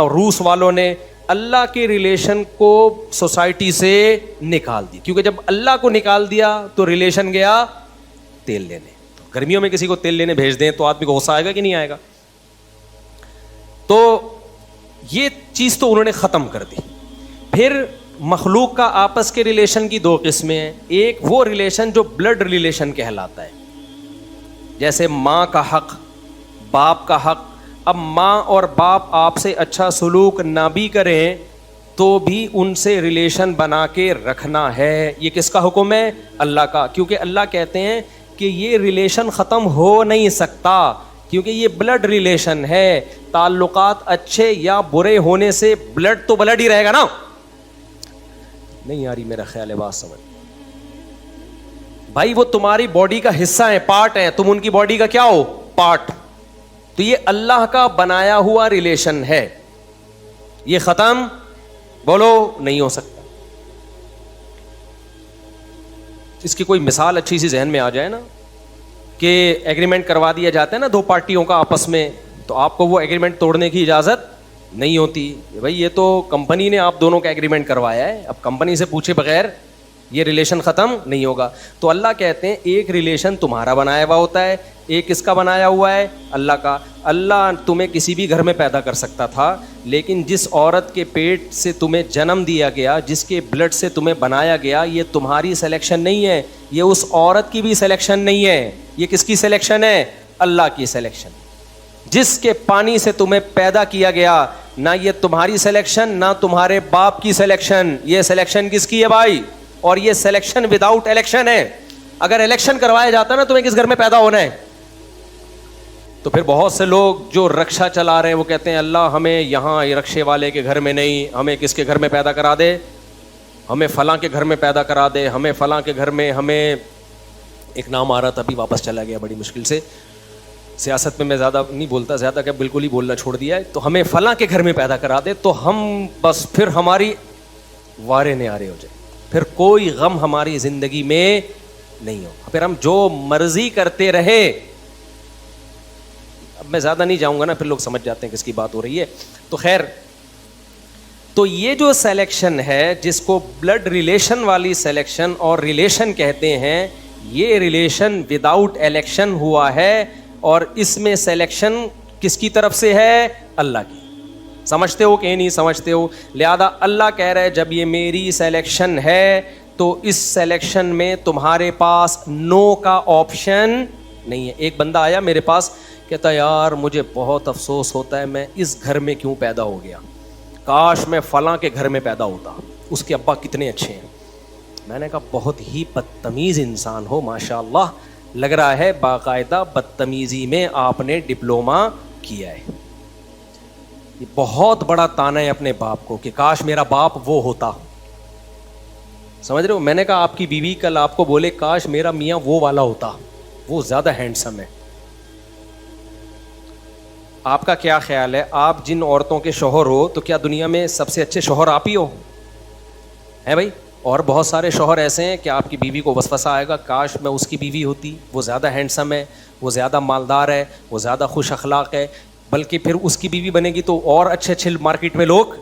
روس والوں نے اللہ کے ریلیشن کو سوسائٹی سے نکال دی, کیونکہ جب اللہ کو نکال دیا تو ریلیشن گیا تیل لینے. گرمیوں میں کسی کو تیل لینے بھیج دیں تو آدمی کو غصہ آئے گا کہ نہیں آئے گا. تو یہ چیز تو انہوں نے ختم کر دی. پھر مخلوق کا آپس کے ریلیشن کی دو قسمیں ہیں. ایک وہ ریلیشن جو بلڈ ریلیشن کہلاتا ہے, جیسے ماں کا حق, باپ کا حق. اب ماں اور باپ آپ سے اچھا سلوک نہ بھی کریں تو بھی ان سے ریلیشن بنا کے رکھنا ہے. یہ کس کا حکم ہے, اللہ کا. کیونکہ اللہ کہتے ہیں کہ یہ ریلیشن ختم ہو نہیں سکتا, کیونکہ یہ بلڈ ریلیشن ہے. تعلقات اچھے یا برے ہونے سے بلڈ تو بلڈ ہی رہے گا نا. نہیں آ رہی میرا خیال ہے بات سمجھ بھائی, وہ تمہاری باڈی کا حصہ ہے, پارٹ ہے, تم ان کی باڈی کا کیا ہو, پارٹ. تو یہ اللہ کا بنایا ہوا ریلیشن ہے, یہ ختم بولو نہیں ہو سکتا. اس کی کوئی مثال اچھی سی ذہن میں آ جائے نا, کہ ایگریمنٹ کروا دیا جاتا ہے نا دو پارٹیوں کا آپس میں, تو آپ کو وہ ایگریمنٹ توڑنے کی اجازت نہیں ہوتی. بھائی یہ تو کمپنی نے آپ دونوں کا ایگریمنٹ کروایا ہے, اب کمپنی سے پوچھے بغیر یہ ریلیشن ختم نہیں ہوگا. تو اللہ کہتے ہیں ایک ریلیشن تمہارا بنایا ہوا ہوتا ہے, ایک کس کا بنایا ہوا ہے, اللہ کا. اللہ تمہیں کسی بھی گھر میں پیدا کر سکتا تھا, لیکن جس عورت کے پیٹ سے تمہیں جنم دیا گیا, جس کے بلڈ سے تمہیں بنایا گیا, یہ تمہاری سلیکشن نہیں ہے, یہ اس عورت کی بھی سلیکشن نہیں ہے. یہ کس کی سلیکشن ہے, اللہ کی سلیکشن. جس کے پانی سے تمہیں پیدا کیا گیا, نہ یہ تمہاری سلیکشن نہ تمہارے باپ کی سلیکشن, یہ سلیکشن کس کی ہے بھائی, اور یہ سلیکشن وداؤٹ الیکشن ہے. اگر الیکشن کروایا جاتا نا تمہیں کس گھر میں پیدا ہونا ہے, تو پھر بہت سے لوگ جو رکشا چلا رہے ہیں وہ کہتے ہیں اللہ ہمیں یہاں رکشے والے کے گھر میں نہیں, ہمیں کس کے گھر میں پیدا کرا دے, ہمیں فلاں کے گھر میں پیدا کرا دے, ہمیں فلاں کے گھر میں. ہمیں ایک نام آ رہا تھا ابھی واپس چلا گیا بڑی مشکل سے, سیاست میں زیادہ نہیں بولتا, زیادہ کہ بالکل ہی بولنا چھوڑ دیا ہے. تو ہمیں فلاں کے گھر میں پیدا کرا دے تو ہم بس پھر ہماری وارے نعارے ہو جائے, پھر کوئی غم ہماری زندگی میں نہیں ہو, پھر ہم جو مرضی کرتے رہے. اب میں زیادہ نہیں جاؤں گا نا, پھر لوگ سمجھ جاتے ہیں کس کی بات ہو رہی ہے. تو خیر, تو یہ جو سلیکشن ہے جس کو بلڈ ریلیشن والی سلیکشن اور ریلیشن کہتے ہیں, یہ ریلیشن وداؤٹ الیکشن ہوا ہے, اور اس میں سلیکشن کس کی طرف سے ہے, اللہ کی. سمجھتے ہو کہ نہیں سمجھتے ہو؟ لہذا اللہ کہہ رہا ہے جب یہ میری سلیکشن ہے تو اس سلیکشن میں تمہارے پاس نو کا آپشن نہیں ہے. ایک بندہ آیا میرے پاس, کہتا یار مجھے بہت افسوس ہوتا ہے میں اس گھر میں کیوں پیدا ہو گیا, کاش میں فلاں کے گھر میں پیدا ہوتا, اس کے ابا کتنے اچھے ہیں. میں نے کہا بہت ہی بدتمیز انسان ہو ماشاء اللہ, لگ رہا ہے باقاعدہ بدتمیزی میں آپ نے ڈپلومہ کیا ہے. یہ بہت بڑا تانا ہے اپنے باپ کو کہ کاش میرا باپ وہ ہوتا. سمجھ رہے ہو؟ میں نے کہا آپ کی بیوی کل آپ کو بولے کاش میرا میاں وہ والا ہوتا, وہ زیادہ ہینڈسم ہے. آپ کا کیا خیال ہے, آپ جن عورتوں کے شوہر ہو تو کیا دنیا میں سب سے اچھے شوہر آپ ہی ہو, ہیں بھائی؟ اور بہت سارے شوہر ایسے ہیں کہ آپ کی بیوی کو وسوسہ آئے گا کاش میں اس کی بیوی ہوتی, وہ زیادہ ہینڈسم ہے, وہ زیادہ مالدار ہے, وہ زیادہ خوش اخلاق ہے, بلکہ پھر اس کی بیوی بنے گی تو اور اچھے اچھے مارکیٹ میں لوگ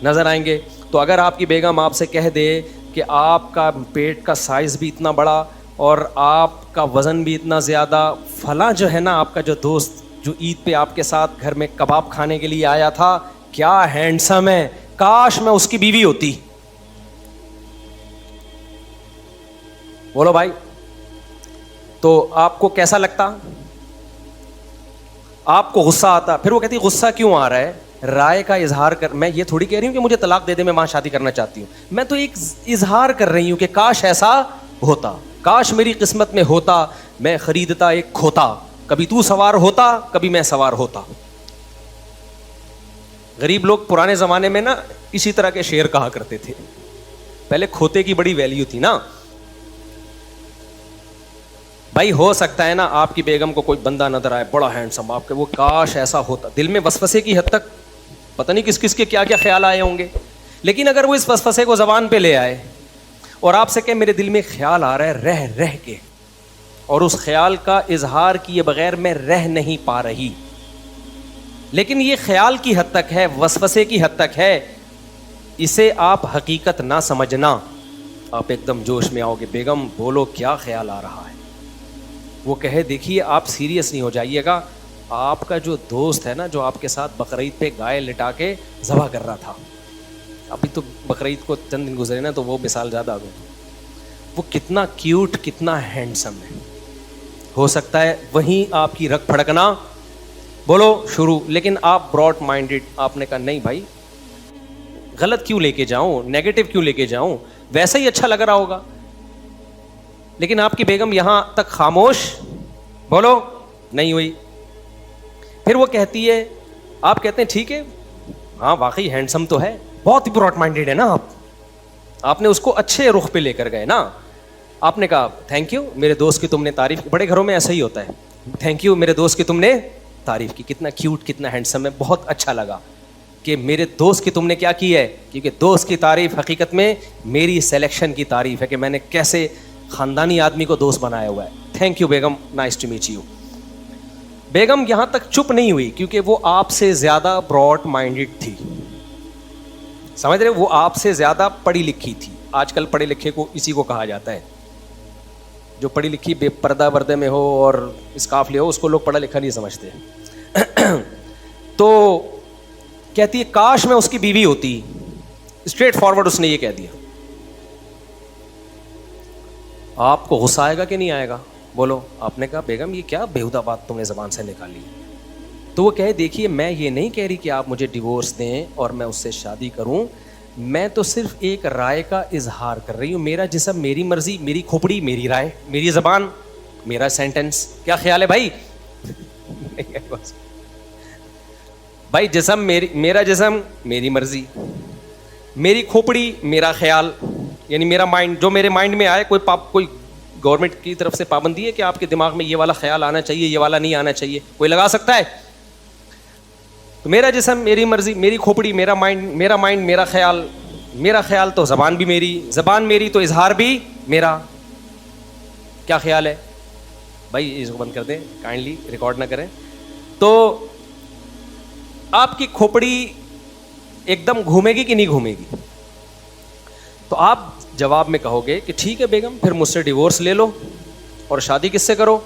نظر آئیں گے. تو اگر آپ کی بیگم آپ سے کہہ دے کہ آپ کا پیٹ کا سائز بھی اتنا بڑا اور آپ کا وزن بھی اتنا زیادہ, فلاں جو ہے نا آپ کا جو دوست جو عید پہ آپ کے ساتھ گھر میں کباب کھانے کے لیے آیا تھا, کیا ہینڈسم ہے, کاش میں اس کی بیوی ہوتی. بولو بھائی, تو آپ کو کیسا لگتا؟ آپ کو غصہ آتا؟ پھر وہ کہتی غصہ کیوں آ رہا ہے؟ رائے کا اظہار کر. میں یہ تھوڑی کہہ رہی ہوں کہ مجھے طلاق دے دے, میں وہاں شادی کرنا چاہتی ہوں. میں تو ایک اظہار کر رہی ہوں کہ کاش ایسا ہوتا, کاش میری قسمت میں ہوتا, میں خریدتا ایک کھوتا, کبھی تو سوار ہوتا کبھی میں سوار ہوتا. غریب لوگ پرانے زمانے میں نا اسی طرح کے شعر کہا کرتے تھے. پہلے کھوتے کی بڑی ویلیو تھی نا. بھائی ہو سکتا ہے نا آپ کی بیگم کو کوئی بندہ نظر آئے بڑا ہینڈسم, آپ کے وہ کاش ایسا ہوتا, دل میں وسوسے کی حد تک پتہ نہیں کس کس کے کیا کیا خیال آئے ہوں گے. لیکن اگر وہ اس وسوسے کو زبان پہ لے آئے اور آپ سے کہ میرے دل میں خیال آ رہا ہے رہ رہ کے, اور اس خیال کا اظہار کیے بغیر میں رہ نہیں پا رہی, لیکن یہ خیال کی حد تک ہے, وسوسے کی حد تک ہے, اسے آپ حقیقت نہ سمجھنا. آپ ایک دم جوش میں آؤ گے, بیگم بولو کیا خیال آ رہا ہے. وہ کہے دیکھیے آپ سیریس نہیں ہو جائیے گا, آپ کا جو دوست ہے نا جو آپ کے ساتھ بقرعید پہ گائے لٹا کے ذبح کر رہا تھا, ابھی تو بقرعید کو چند دن گزرے نا تو وہ مثال زیادہ آ گئی, وہ کتنا کیوٹ کتنا ہینڈسم ہے. ہو سکتا ہے وہیں آپ کی رگ پھڑکنا بولو شروع, لیکن آپ براڈ مائنڈیڈ, آپ نے کہا نہیں بھائی غلط کیوں لے کے جاؤں, نیگیٹو کیوں لے کے جاؤں, ویسا ہی اچھا لگ رہا ہوگا. لیکن آپ کی بیگم یہاں تک خاموش بولو نہیں ہوئی. پھر وہ کہتی ہے, آپ کہتے ہیں ٹھیک ہے ہاں واقعی ہینڈسم تو ہے, بہت ہی براڈ مائنڈیڈ ہے نا آپ نے اس کو اچھے رخ پہ لے کر گئے نا. آپ نے کہا تھینک یو میرے دوست کی تم نے تعریف کی, بڑے گھروں میں ایسا ہی ہوتا ہے, تھینک یو میرے دوست کی تم نے تعریف کی, کتنا کیوٹ کتنا ہینڈسم ہے, بہت اچھا لگا کہ میرے دوست کی تم نے کیا کی ہے, کیونکہ دوست کی تعریف حقیقت میں میری سلیکشن کی تعریف ہے کہ میں نے کیسے خاندانی آدمی کو دوست بنایا ہوا ہے. Thank you Begum, nice to meet you. بیگم یہاں تک چپ نہیں ہوئی کیونکہ وہ آپ سے زیادہ براڈ مائنڈیڈ تھی, سمجھ رہے, وہ آپ سے زیادہ پڑھی لکھی تھی. آج کل پڑھے لکھے کو اسی کو کہا جاتا ہے, جو پڑھی لکھی بے پردہ پردے میں ہو اور اسکارف لے ہو اس کو لوگ پڑھا لکھا نہیں سمجھتے. تو کہتی ہے کاش میں اس کی بیوی ہوتی. اسٹریٹ فارورڈ اس نے یہ کہہ دیا. آپ کو غصہ آئے گا کہ نہیں آئے گا بولو. آپ نے کہا بیگم یہ کیا بیہودہ بات تم نے زبان سے نکالی. تو وہ کہے دیکھیے میں یہ نہیں کہہ رہی کہ آپ مجھے ڈیورس دیں اور میں اس سے شادی کروں, میں تو صرف ایک رائے کا اظہار کر رہی ہوں. میرا جسم میری مرضی, میری کھوپڑی میری رائے, میری زبان میرا سینٹنس. کیا خیال ہے بھائی؟ بھائی جسم میرا جسم میری مرضی, میری کھوپڑی میرا خیال, یعنی میرا مائنڈ, جو میرے مائنڈ میں آئے. کوئی گورنمنٹ کی طرف سے پابندی ہے کہ آپ کے دماغ میں یہ والا خیال آنا چاہیے یہ والا نہیں آنا چاہیے, کوئی لگا سکتا ہے؟ تو میرا جسم میری مرضی, میری کھوپڑی میرا مائنڈ میرا خیال, میرا خیال تو زبان بھی میری, زبان میری تو اظہار بھی میرا. کیا خیال ہے بھائی؟ اس کو بند کر دیں کائنڈلی, ریکارڈ نہ کریں. تو آپ کی کھوپڑی ایک دم گھومے گی کہ نہیں گھومے گی؟ تو آپ جواب میں کہو گے کہ ٹھیک ہے بیگم پھر مجھ سے ڈیورس لے لو اور شادی کس سے کرو,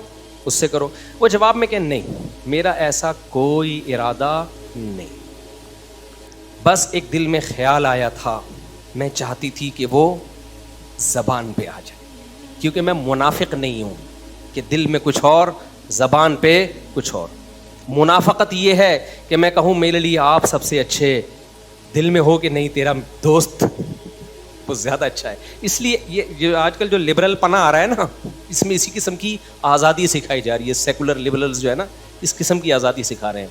اس سے کرو. وہ جواب میں کہ نہیں میرا ایسا کوئی ارادہ نہیں, بس ایک دل میں خیال آیا تھا, میں چاہتی تھی کہ وہ زبان پہ آ جائے, کیونکہ میں منافق نہیں ہوں کہ دل میں کچھ اور زبان پہ کچھ اور. منافقت یہ ہے کہ میں کہوں میرے لیے آپ سب سے اچھے, دل میں ہو کہ نہیں تیرا دوست وہ زیادہ اچھا ہے. اس لیے یہ آج کل جو لبرل پنا آ رہا ہے نا, اس میں اسی قسم کی آزادی سکھائی جا رہی ہے. سیکولر لبرلز جو ہے نا اس قسم کی آزادی سکھا رہے ہیں.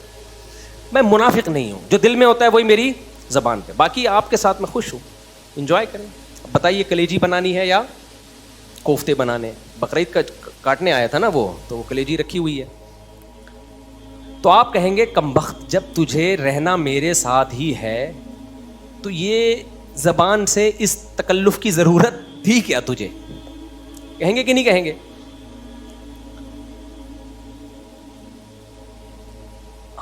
میں منافق نہیں ہوں, جو دل میں ہوتا ہے وہی میری زبان پہ. باقی آپ کے ساتھ میں خوش ہوں, انجوائے کریں. بتائیے کلیجی بنانی ہے یا کوفتے بنانے؟ بقرعید کا کاٹنے آیا تھا نا وہ, تو وہ کلیجی رکھی ہوئی ہے. تو آپ کہیں گے کمبخت جب تجھے رہنا میرے ساتھ ہی ہے تو یہ زبان سے اس تکلف کی ضرورت تھی کیا تجھے؟ کہیں گے کہ نہیں کہیں گے؟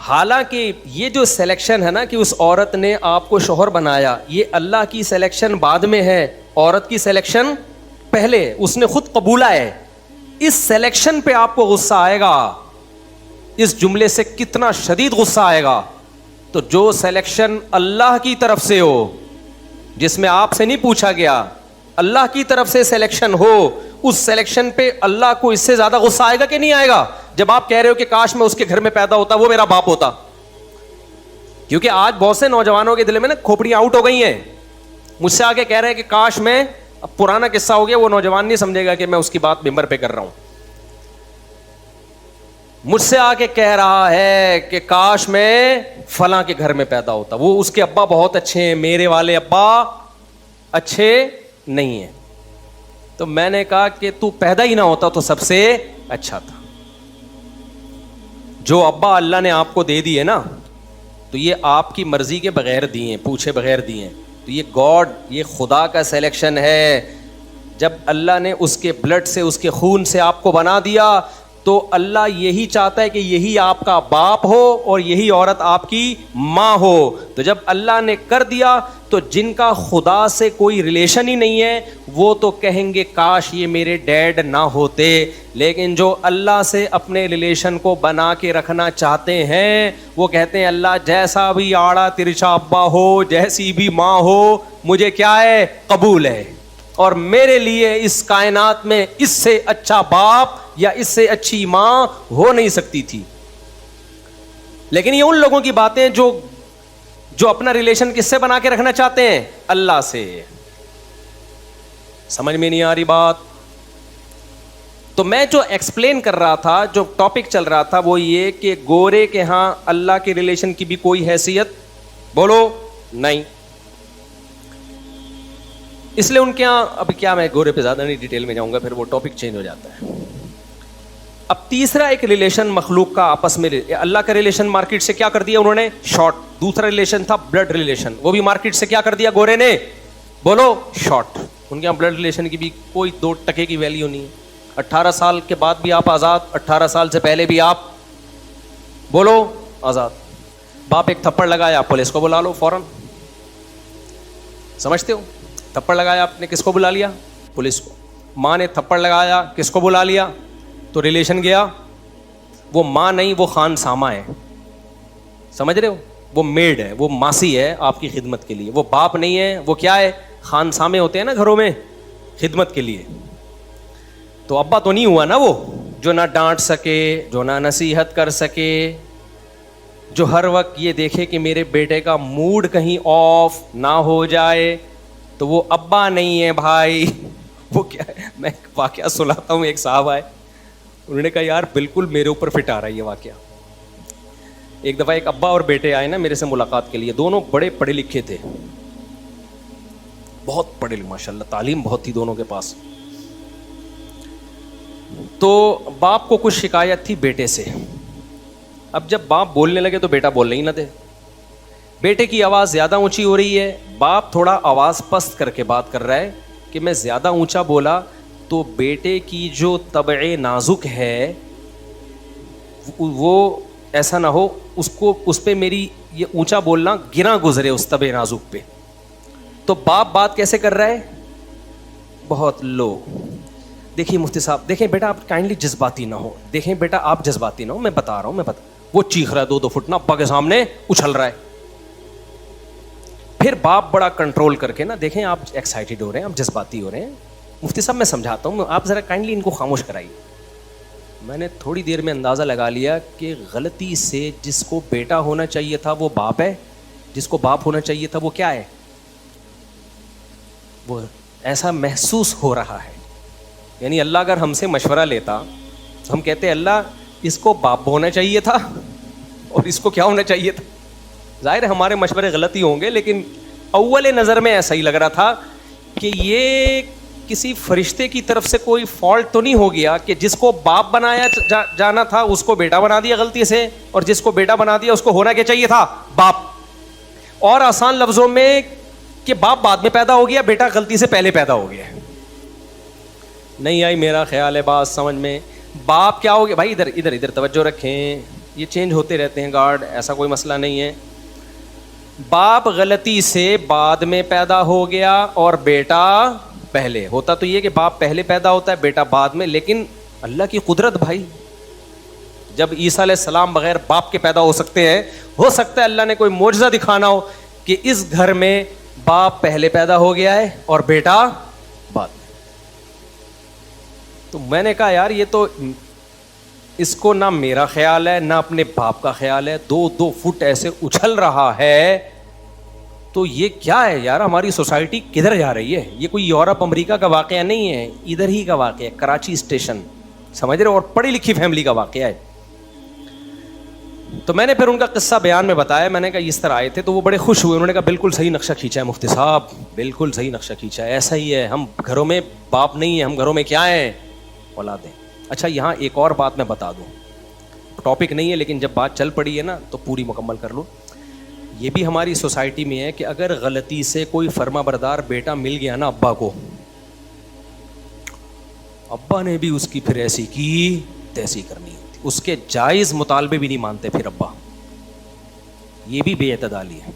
حالانکہ یہ جو سلیکشن ہے نا کہ اس عورت نے آپ کو شوہر بنایا, یہ اللہ کی سلیکشن بعد میں ہے, عورت کی سلیکشن پہلے. اس نے خود قبولا ہے. اس سلیکشن پہ آپ کو غصہ آئے گا, اس جملے سے کتنا شدید غصہ آئے گا تو جو سلیکشن اللہ کی طرف سے ہو, جس میں آپ سے نہیں پوچھا گیا, اللہ کی طرف سے سلیکشن ہو, اس سلیکشن پہ اللہ کو اس سے زیادہ غصہ آئے گا کہ نہیں آئے گا؟ جب آپ کہہ رہے ہو کہ کاش میں اس کے گھر میں پیدا ہوتا, وہ میرا باپ ہوتا. کیونکہ آج بہت سے نوجوانوں کے دل میں نا کھوپڑیاں آؤٹ ہو گئی ہیں, مجھ سے آگے کہہ رہے ہیں کہ کاش میں, اب پرانا قصہ ہو گیا, وہ نوجوان نہیں سمجھے گا کہ میں اس کی بات ممبر پہ کر رہا ہوں. مجھ سے آ کے کہہ رہا ہے کہ کاش میں فلاں کے گھر میں پیدا ہوتا, وہ اس کے ابا بہت اچھے ہیں, میرے والے ابا اچھے نہیں ہیں. تو میں نے کہا کہ تو پیدا ہی نہ ہوتا تو سب سے اچھا تھا. جو ابا اللہ نے آپ کو دے دی ہے نا, تو یہ آپ کی مرضی کے بغیر دی ہیں, پوچھے بغیر دی ہیں. تو یہ گاڈ, یہ خدا کا سلیکشن ہے. جب اللہ نے اس کے بلڈ سے, اس کے خون سے آپ کو بنا دیا, تو اللہ یہی چاہتا ہے کہ یہی آپ کا باپ ہو اور یہی عورت آپ کی ماں ہو. تو جب اللہ نے کر دیا, تو جن کا خدا سے کوئی ریلیشن ہی نہیں ہے وہ تو کہیں گے کاش یہ میرے ڈیڈ نہ ہوتے. لیکن جو اللہ سے اپنے ریلیشن کو بنا کے رکھنا چاہتے ہیں وہ کہتے ہیں اللہ جیسا بھی آڑا ترچا ابا ہو, جیسی بھی ماں ہو, مجھے کیا ہے, قبول ہے. اور میرے لیے اس کائنات میں اس سے اچھا باپ یا اس سے اچھی ماں ہو نہیں سکتی تھی. لیکن یہ ان لوگوں کی باتیں جو اپنا ریلیشن کس سے بنا کے رکھنا چاہتے ہیں, اللہ سے. سمجھ میں نہیں آ رہی بات؟ تو میں جو ایکسپلین کر رہا تھا, جو ٹاپک چل رہا تھا, وہ یہ کہ گورے کے ہاں اللہ کے ریلیشن کی بھی کوئی حیثیت بولو نہیں. اس لیے ان کے یہاں, اب کیا میں گورے پہ زیادہ نہیں ڈیٹیل میں جاؤں گا, پھر وہ ٹاپک چینج ہو جاتا ہے. اب تیسرا ایک ریلیشن مخلوق کا آپس میں, اللہ کا ریلیشن مارکیٹ سے کیا کر دیا انہوں نے, شارٹ. دوسرا ریلیشن تھا بلڈ ریلیشن, وہ بھی مارکیٹ سے کیا کر دیا گورے نے, بولو شارٹ. ان کے یہاں بلڈ ریلیشن کی بھی کوئی 2 ٹکے کی ویلیو نہیں. 18 سال کے بعد بھی آپ آزاد, 18 سال سے پہلے بھی آپ بولو آزاد. باپ ایک تھپڑ لگایا, پولیس کو بلا لو فوراً. سمجھتے ہو؟ تھپڑ لگایا آپ نے, کس کو بلا لیا, پولیس کو. ماں نے تھپڑ لگایا, کس کو بلا لیا, تو ریلیشن گیا. وہ ماں نہیں, وہ خان سامہ ہے. سمجھ رہے ہو؟ وہ میڈ ہے, وہ ماسی ہے آپ کی خدمت کے لیے. وہ باپ نہیں ہے, وہ کیا ہے, خان سامے ہوتے ہیں نا گھروں میں خدمت کے لیے. تو ابا تو نہیں ہوا نا وہ, جو نہ ڈانٹ سکے, جو نہ نصیحت کر سکے, جو ہر وقت یہ دیکھے کہ میرے بیٹے کا موڈ کہیں آف نہ ہو جائے. تو وہ ابا نہیں ہے بھائی. وہ کیا ہے, میں واقعہ سناتا ہوں. ایک صاحب آئے, انہوں نے کہا یار بالکل میرے اوپر فٹ آ رہا ہے یہ واقعہ. ایک دفعہ ایک ابا اور بیٹے آئے نا میرے سے ملاقات کے لیے. دونوں بڑے پڑھے لکھے تھے, بہت پڑھے لکھے, ماشاء اللہ تعلیم بہت تھی دونوں کے پاس. تو باپ کو کچھ شکایت تھی بیٹے سے. اب جب باپ بولنے لگے تو بیٹا بولنے ہی نہ دے. بیٹے کی آواز زیادہ اونچی ہو رہی ہے, باپ تھوڑا آواز پست کر کے بات کر رہا ہے کہ میں زیادہ اونچا بولا تو بیٹے کی جو طبع نازک ہے وہ ایسا نہ ہو اس پہ میری یہ اونچا بولنا گرا گزرے اس طبع نازک پہ. تو باپ بات کیسے کر رہا ہے, بہت لو. دیکھیے مفتی صاحب, دیکھیں بیٹا آپ کائنڈلی جذباتی نہ ہو, دیکھیں بیٹا آپ جذباتی نہ ہو, میں بتا رہا ہوں. وہ چیخ رہا ہے 2 فٹ نا, ابا کے سامنے اچھل رہا ہے. پھر باپ بڑا کنٹرول کر کے نا, دیکھیں آپ ایکسائٹیڈ ہو رہے ہیں, آپ جذباتی ہو رہے ہیں, مفتی صاحب میں سمجھاتا ہوں, آپ ذرا کائنڈلی ان کو خاموش کرائیے. میں نے تھوڑی دیر میں اندازہ لگا لیا کہ غلطی سے جس کو بیٹا ہونا چاہیے تھا وہ باپ ہے, جس کو باپ ہونا چاہیے تھا وہ کیا ہے, وہ ایسا محسوس ہو رہا ہے. یعنی اللہ اگر ہم سے مشورہ لیتا تو ہم کہتے اللہ اس کو باپ ہونا چاہیے تھا اور اس کو کیا ہونا چاہیے تھا. ظاہر ہے ہمارے مشورے غلطی ہوں گے, لیکن اول نظر میں ایسا ہی لگ رہا تھا کہ یہ کسی فرشتے کی طرف سے کوئی فالٹ تو نہیں ہو گیا کہ جس کو باپ بنایا جانا تھا اس کو بیٹا بنا دیا غلطی سے, اور جس کو بیٹا بنا دیا اس کو ہونا کیا چاہیے تھا, باپ. اور آسان لفظوں میں کہ باپ بعد میں پیدا ہو گیا, بیٹا غلطی سے پہلے پیدا ہو گیا. نہیں آئی میرا خیال ہے بات سمجھ میں. باپ کیا ہو گیا بھائی, ادھر توجہ رکھیں, یہ چینج ہوتے رہتے ہیں گارڈ, ایسا کوئی مسئلہ نہیں ہے. باپ غلطی سے بعد میں پیدا ہو گیا اور بیٹا پہلے. ہوتا تو یہ کہ باپ پہلے پیدا ہوتا ہے بیٹا بعد میں, لیکن اللہ کی قدرت بھائی, جب عیسیٰ علیہ السلام بغیر باپ کے پیدا ہو سکتے ہیں, ہو سکتا ہے اللہ نے کوئی معجزہ دکھانا ہو کہ اس گھر میں باپ پہلے پیدا ہو گیا ہے اور بیٹا بعد میں. تو میں نے کہا یار یہ تو اس کو نہ میرا خیال ہے نہ اپنے باپ کا خیال ہے, 2 فٹ ایسے اچھل رہا ہے, تو یہ کیا ہے یار, ہماری سوسائٹی کدھر جا رہی ہے؟ یہ کوئی یورپ امریکہ کا واقعہ نہیں ہے, ادھر ہی کا واقعہ ہے, کراچی اسٹیشن, سمجھ رہے ہو, اور پڑھی لکھی فیملی کا واقعہ ہے. تو میں نے پھر ان کا قصہ بیان میں بتایا, میں نے کہا اس طرح آئے تھے, تو وہ بڑے خوش ہوئے, انہوں نے کہا بالکل صحیح نقشہ کھینچا ہے مفتی صاحب, بالکل صحیح نقشہ کھینچا ہے, ایسا ہی ہے, ہم گھروں میں باپ نہیں ہیں, ہم گھروں میں کیا ہیں, اولادیں. اچھا یہاں ایک اور بات میں بتا دوں, ٹاپک نہیں ہے لیکن جب بات چل پڑی ہے نا تو پوری مکمل کر لوں. یہ بھی ہماری سوسائٹی میں ہے کہ اگر غلطی سے کوئی فرما بردار بیٹا مل گیا نا ابا کو, ابا نے بھی اس کی پھر ایسی کی تیسی کرنی ہوتی, اس کے جائز مطالبے بھی نہیں مانتے پھر ابا, یہ بھی بے اعتدالی ہے.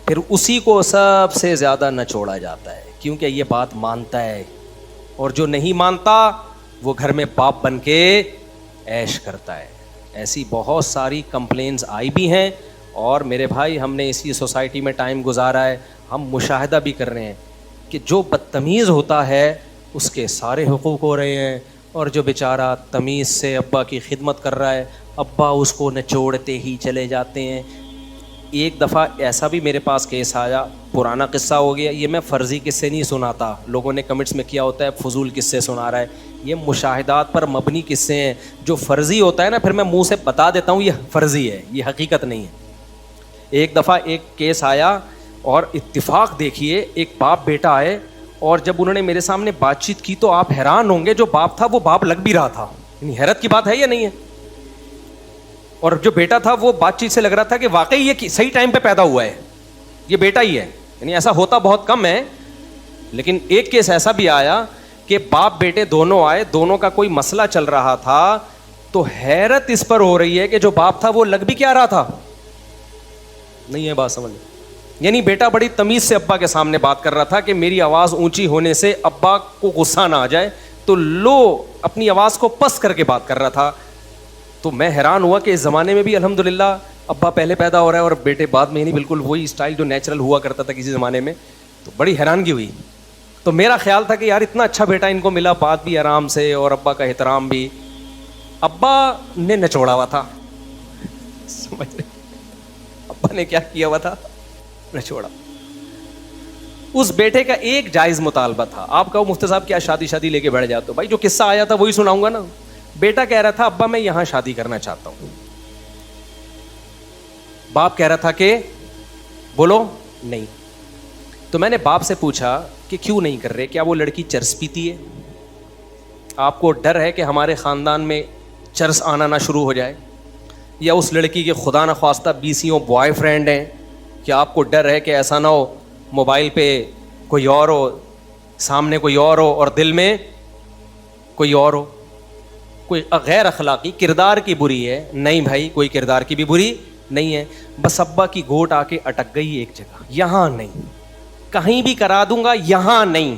پھر اسی کو سب سے زیادہ نچوڑا جاتا ہے کیونکہ یہ بات مانتا ہے, اور جو نہیں مانتا وہ گھر میں باپ بن کے عیش کرتا ہے. ایسی بہت ساری کمپلینز آئی بھی ہیں, اور میرے بھائی ہم نے اسی سوسائٹی میں ٹائم گزارا ہے, ہم مشاہدہ بھی کر رہے ہیں کہ جو بدتمیز ہوتا ہے اس کے سارے حقوق ہو رہے ہیں, اور جو بیچارہ تمیز سے ابا کی خدمت کر رہا ہے ابا اس کو نچوڑتے ہی چلے جاتے ہیں. ایک دفعہ ایسا بھی میرے پاس کیس آیا, پرانا قصہ ہو گیا, یہ میں فرضی قصے نہیں سناتا, لوگوں نے کمنٹس میں کیا ہوتا ہے فضول قصے سنا رہا ہے, یہ مشاہدات پر مبنی قصے ہیں. جو فرضی ہوتا ہے نا پھر میں منہ سے بتا دیتا ہوں یہ فرضی ہے, یہ حقیقت نہیں ہے. ایک دفعہ ایک کیس آیا, اور اتفاق دیکھیے ایک باپ بیٹا آئے, اور جب انہوں نے میرے سامنے بات چیت کی تو آپ حیران ہوں گے, جو باپ تھا وہ باپ لگ بھی رہا تھا, یعنی حیرت کی بات ہے یا نہیں ہے, اور جو بیٹا تھا وہ بات چیت سے لگ رہا تھا کہ واقعی یہ صحیح ٹائم پہ پیدا ہوا ہے, یہ بیٹا ہی ہے. یعنی ایسا ہوتا بہت کم ہے, لیکن ایک کیس ایسا بھی آیا کہ باپ بیٹے دونوں آئے, دونوں کا کوئی مسئلہ چل رہا تھا, تو حیرت اس پر ہو رہی ہے کہ جو باپ تھا وہ لگ بھی کیا رہا تھا, نہیں ہے بات سمجھ. یعنی بیٹا بڑی تمیز سے ابا کے سامنے بات کر رہا تھا کہ میری آواز اونچی ہونے سے ابا کو غصہ نہ آ جائے, تو لو اپنی آواز کو پست کر کے بات کر رہا تھا. تو میں حیران ہوا کہ اس زمانے میں بھی الحمدللہ ابا پہلے پیدا ہو رہا ہے اور بیٹے بعد میں, نہیں بالکل وہی اسٹائل جو نیچرل ہوا کرتا تھا کسی زمانے میں. تو بڑی حیرانگی ہوئی. تو میرا خیال تھا کہ یار اتنا اچھا بیٹا ان کو ملا, بات بھی آرام سے اور ابا کا احترام بھی. ابا نے نچوڑا ہوا تھا, سمجھ رہے, ابا نے کیا کیا ہوا تھا, نچوڑا. اس بیٹے کا ایک جائز مطالبہ تھا. آپ کہو مفتی صاحب کیا شادی لے کے بیٹھ جاتے ہو, بھائی جو قصہ آیا تھا وہی سناؤں گا نا. بیٹا کہہ رہا تھا ابا میں یہاں شادی کرنا چاہتا ہوں, باپ کہہ رہا تھا کہ بولو نہیں. تو میں نے باپ سے پوچھا کہ کیوں نہیں کر رہے, کیا وہ لڑکی چرس پیتی ہے, آپ کو ڈر ہے کہ ہمارے خاندان میں چرس آنا نہ شروع ہو جائے, یا اس لڑکی کے خدا نخواستہ 20 بوائے فرینڈ ہیں, کیا آپ کو ڈر ہے کہ ایسا نہ ہو موبائل پہ کوئی اور ہو, سامنے کوئی اور ہو اور دل میں کوئی اور ہو, کوئی غیر اخلاقی کردار کی بری ہے. نہیں بھائی کوئی کردار کی بھی بری نہیں ہے, بس ابا کی گھوٹ آ کے اٹک گئی ایک جگہ, یہاں نہیں, کہیں بھی کرا دوں گا یہاں نہیں.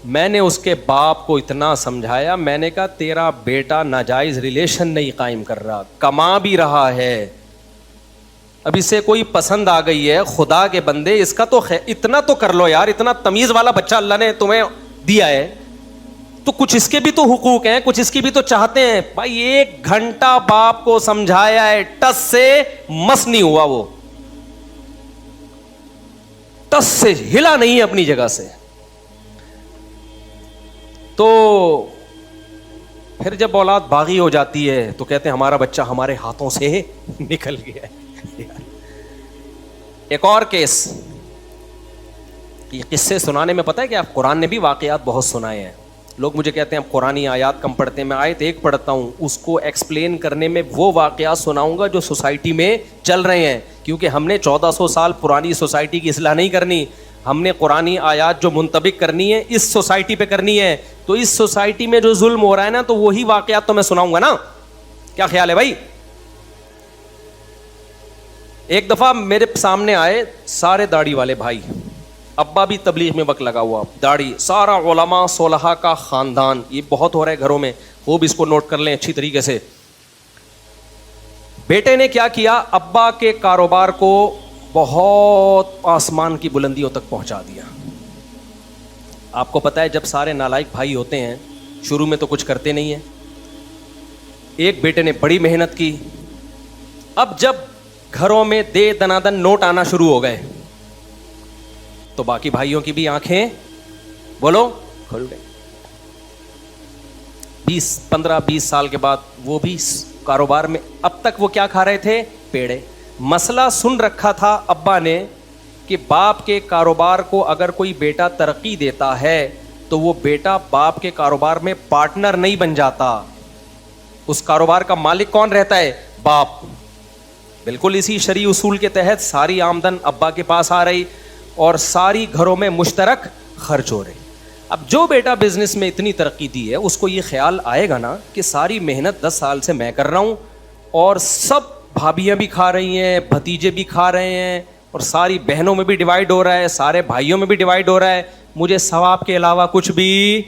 میں نے اس کے باپ کو اتنا سمجھایا, میں نے کہا تیرا بیٹا ناجائز ریلیشن نہیں قائم کر رہا, کما بھی رہا ہے, اب اسے کوئی پسند آ گئی ہے, خدا کے بندے اس کا تو اتنا تو کر لو یار, اتنا تمیز والا بچہ اللہ نے تمہیں دیا ہے تو کچھ اس کے بھی تو حقوق ہیں, کچھ اس کی بھی تو چاہتے ہیں. بھائی 1 گھنٹہ باپ کو سمجھایا ہے, ٹس سے مس نہیں ہوا, وہ ٹس سے ہلا نہیں اپنی جگہ سے. تو پھر جب اولاد باغی ہو جاتی ہے تو کہتے ہیں ہمارا بچہ ہمارے ہاتھوں سے نکل گیا ہے. ایک اور کیس, یہ قصے سنانے میں پتہ ہے کہ آپ قرآن نے بھی واقعات بہت سنائے ہیں. لوگ مجھے کہتے ہیں آپ قرآنی آیات کم پڑھتے ہیں, میں آیت ایک پڑھتا ہوں, اس کو ایکسپلین کرنے میں وہ واقعات سناؤں گا جو سوسائٹی میں چل رہے ہیں, کیونکہ ہم نے 1400 سال پرانی سوسائٹی کی اصلاح نہیں کرنی, ہم نے قرآنی آیات جو منطبق کرنی ہے اس سوسائٹی پہ کرنی ہے. تو اس سوسائٹی میں جو ظلم ہو رہا ہے نا, تو وہی واقعات تو میں سناؤں گا نا. کیا خیال ہے بھائی؟ ایک دفعہ میرے سامنے آئے سارے داڑھی والے بھائی, ابا بھی تبلیغ میں وقت لگا ہوا, داڑھی, سارا علماء صلحاء کا خاندان. یہ بہت ہو رہا ہے گھروں میں, خوب اس کو نوٹ کر لیں اچھی طریقے سے. بیٹے نے کیا کیا, ابا کے کاروبار کو بہت آسمان کی بلندیوں تک پہنچا دیا. آپ کو پتا ہے جب سارے نالائق بھائی ہوتے ہیں شروع میں تو کچھ کرتے نہیں ہیں. ایک بیٹے نے بڑی محنت کی. اب جب گھروں میں دے دنادن نوٹ آنا شروع ہو گئے تو باقی بھائیوں کی بھی آنکھیں بولو کھل گئی. 15-20 سال کے بعد وہ بھی کاروبار میں, اب تک وہ کیا کھا رہے تھے, پیڑے. مسئلہ سن رکھا تھا ابا نے کہ باپ کے کاروبار کو اگر کوئی بیٹا ترقی دیتا ہے تو وہ بیٹا باپ کے کاروبار میں پارٹنر نہیں بن جاتا. اس کاروبار کا مالک کون رہتا ہے, باپ. بالکل اسی شرعی اصول کے تحت ساری آمدن ابا کے پاس آ رہی اور ساری گھروں میں مشترک خرچ ہو رہے. اب جو بیٹا بزنس میں اتنی ترقی دی ہے اس کو یہ خیال آئے گا نا کہ ساری محنت 10 سال سے میں کر رہا ہوں اور سب بھابیاں بھی کھا رہی ہیں, بھتیجے بھی کھا رہے ہیں, اور ساری بہنوں میں بھی ڈیوائیڈ ہو رہا ہے, سارے بھائیوں میں بھی ڈیوائیڈ ہو رہا ہے, مجھے ثواب کے علاوہ کچھ بھی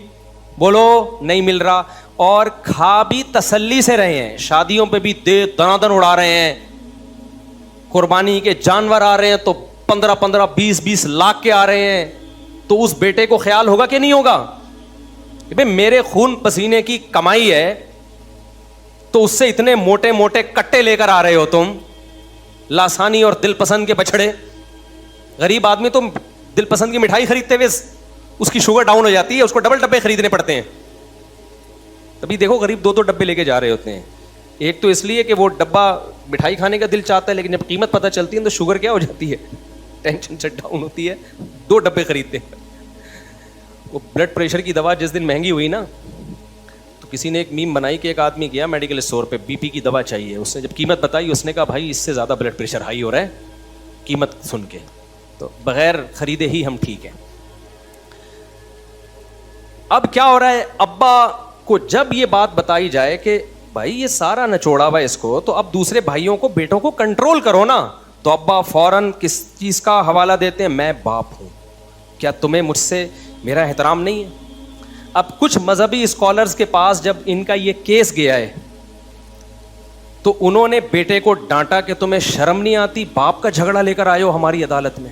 بولو نہیں مل رہا. اور کھا بھی تسلی سے رہے ہیں, شادیوں پہ بھی دے دنادن اڑا رہے ہیں, قربانی کے جانور آ رہے ہیں تو 15-20 لاکھ کے آ رہے ہیں. تو اس بیٹے کو خیال ہوگا کہ نہیں ہوگا کہ بھئی میرے خون پسینے کی کمائی ہے تو اس سے اتنے موٹے موٹے کٹے لے کر آ رہے ہو تم, لاسانی اور دل پسند کے بچڑے. غریب آدمی تو دل پسند کی مٹھائی خریدتے ہوئے اس کی شوگر ڈاؤن ہو جاتی ہے, اس کو ڈبل ڈبے خریدنے پڑتے ہیں. تبھی دیکھو غریب 2 ڈبے لے کے جا رہے ہوتے ہیں. ایک تو اس لیے کہ وہ ڈبہ مٹھائی کھانے کا دل چاہتا ہے, لیکن جب قیمت پتہ چلتی ہے تو شوگر کیا ہو جاتی ہے, ٹینشن سے ڈاؤن ہوتی ہے, 2 ڈبے خریدتے ہیں. وہ بلڈ پریشر کی دوا جس دن مہنگی ہوئی نا تو کسی نے ایک میم بنائی کہ ایک آدمی گیا میڈیکل اسٹور پہ, بی پی کی دوا چاہیے. اس نے جب قیمت بتائی اس نے کہا بھائی اس سے زیادہ بلڈ پریشر ہائی ہو رہا ہے, قیمت سن کے تو بغیر خریدے ہی ہم ٹھیک ہیں. اب کیا ہو رہا ہے, ابا کو جب یہ بات بتائی جائے کہ بھائی یہ سارا نچوڑا ہوا اس کو, تو اب دوسرے بھائیوں کو بیٹوں کو کنٹرول کرو نا, تو ابا فوراً کس چیز کا حوالہ دیتے ہیں, میں باپ ہوں, کیا تمہیں مجھ سے میرا احترام نہیں ہے. اب کچھ مذہبی اسکالرز کے پاس جب ان کا یہ کیس گیا ہے تو انہوں نے بیٹے کو ڈانٹا کہ تمہیں شرم نہیں آتی, باپ کا جھگڑا لے کر آئے ہو ہماری عدالت میں.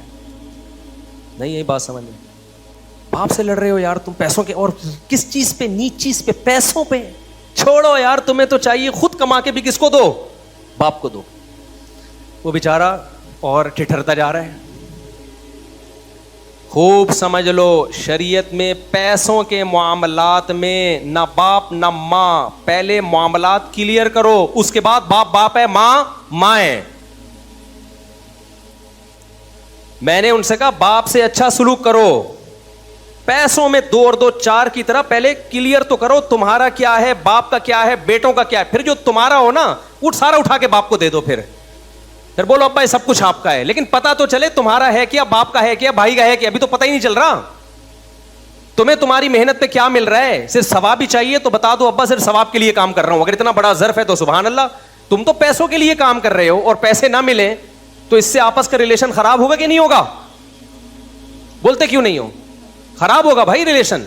نہیں یہی بات سمجھ میں, باپ سے لڑ رہے ہو یار تم پیسوں کے, اور کس چیز پہ, نیچ چیز پہ, پیسوں پہ. چھوڑو یار, تمہیں تو چاہیے خود کما کے بھی کس کو دو, باپ کو دو. وہ بیچارہ اور ٹھٹھرتا جا رہا ہے. خوب سمجھ لو شریعت میں پیسوں کے معاملات میں نہ باپ نہ ماں, پہلے معاملات کلیئر کرو, اس کے بعد باپ باپ ہے, ماں ماں ہے. میں نے ان سے کہا باپ سے اچھا سلوک کرو, پیسوں میں 2 اور 2 4 کی طرح پہلے کلیئر تو کرو تمہارا کیا ہے, باپ کا کیا ہے, بیٹوں کا کیا ہے. پھر جو تمہارا ہو نا سارا اٹھا کے باپ کو دے دو, پھر بولو ابا یہ سب کچھ آپ کا ہے, لیکن پتا تو چلے تمہارا ہے کیا, باپ کا ہے کیا, بھائی کا ہے کیا. ابھی تو پتہ ہی نہیں چل رہا تمہیں تمہاری محنت پہ کیا مل رہا ہے. صرف ثواب ہی چاہیے تو بتا دو ابا صرف ثواب کے لیے کام کر رہا ہوں. اگر اتنا بڑا ظرف ہے تو سبحان اللہ. تم تو پیسوں کے لیے کام کر رہے ہو اور پیسے نہ ملیں تو اس سے آپس کا ریلیشن خراب ہوگا کہ نہیں ہوگا, بولتے کیوں نہیں ہو, خراب ہوگا بھائی ریلیشن.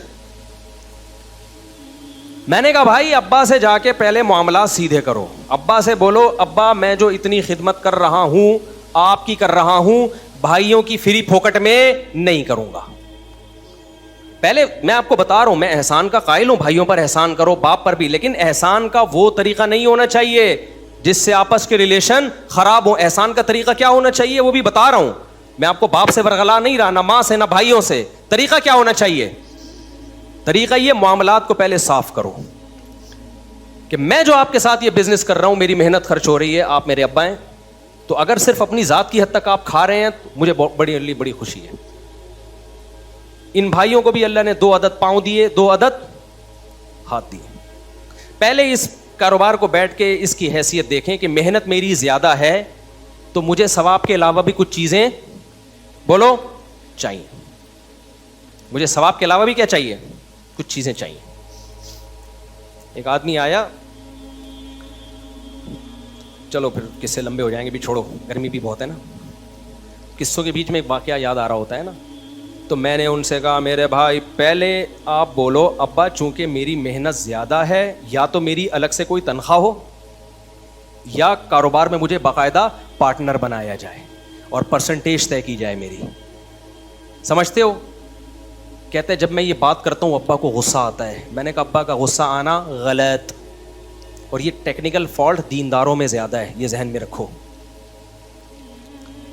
میں نے کہا بھائی ابا سے جا کے پہلے معاملات سیدھے کرو, ابا سے بولو ابا میں جو اتنی خدمت کر رہا ہوں آپ کی کر رہا ہوں, بھائیوں کی فری پھوکٹ میں نہیں کروں گا. پہلے میں آپ کو بتا رہا ہوں, میں احسان کا قائل ہوں, بھائیوں پر احسان کرو, باپ پر بھی, لیکن احسان کا وہ طریقہ نہیں ہونا چاہیے جس سے آپس کے ریلیشن خراب ہوں. احسان کا طریقہ کیا ہونا چاہیے وہ بھی بتا رہا ہوں. میں آپ کو باپ سے ورغلا نہیں رہا, نہ ماں سے نہ بھائیوں سے. طریقہ کیا ہونا چاہیے, طریقہ یہ معاملات کو پہلے صاف کرو کہ میں جو آپ کے ساتھ یہ بزنس کر رہا ہوں میری محنت خرچ ہو رہی ہے, آپ میرے ابا ہیں, تو اگر صرف اپنی ذات کی حد تک آپ کھا رہے ہیں تو مجھے بڑی خوشی ہے. ان بھائیوں کو بھی اللہ نے 2 عدد پاؤں دیے, 2 عدد ہاتھ دیے. پہلے اس کاروبار کو بیٹھ کے اس کی حیثیت دیکھیں کہ محنت میری زیادہ ہے تو مجھے ثواب کے علاوہ بھی کچھ چیزیں بولو چاہیے. مجھے ثواب کے علاوہ بھی کیا چاہیے, کچھ چیزیں چاہیے. ایک آدمی آیا, چلو پھر قصے لمبے ہو جائیں گے, بھی چھوڑو, گرمی بھی بہت ہے نا. قصوں کے بیچ میں ایک واقعہ یاد آ رہا ہوتا ہے نا. تو میں نے ان سے کہا میرے بھائی پہلے آپ بولو ابا چونکہ میری محنت زیادہ ہے یا تو میری الگ سے کوئی تنخواہ ہو یا کاروبار میں مجھے باقاعدہ پارٹنر بنایا جائے اور پرسنٹیج طے کی جائے میری. سمجھتے ہو؟ کہتے جب میں یہ بات کرتا ہوں ابا کو غصہ آتا ہے. میں نے کہا ابا کا غصہ آنا غلط, اور یہ ٹیکنیکل فالٹ دینداروں میں زیادہ ہے, یہ ذہن میں رکھو.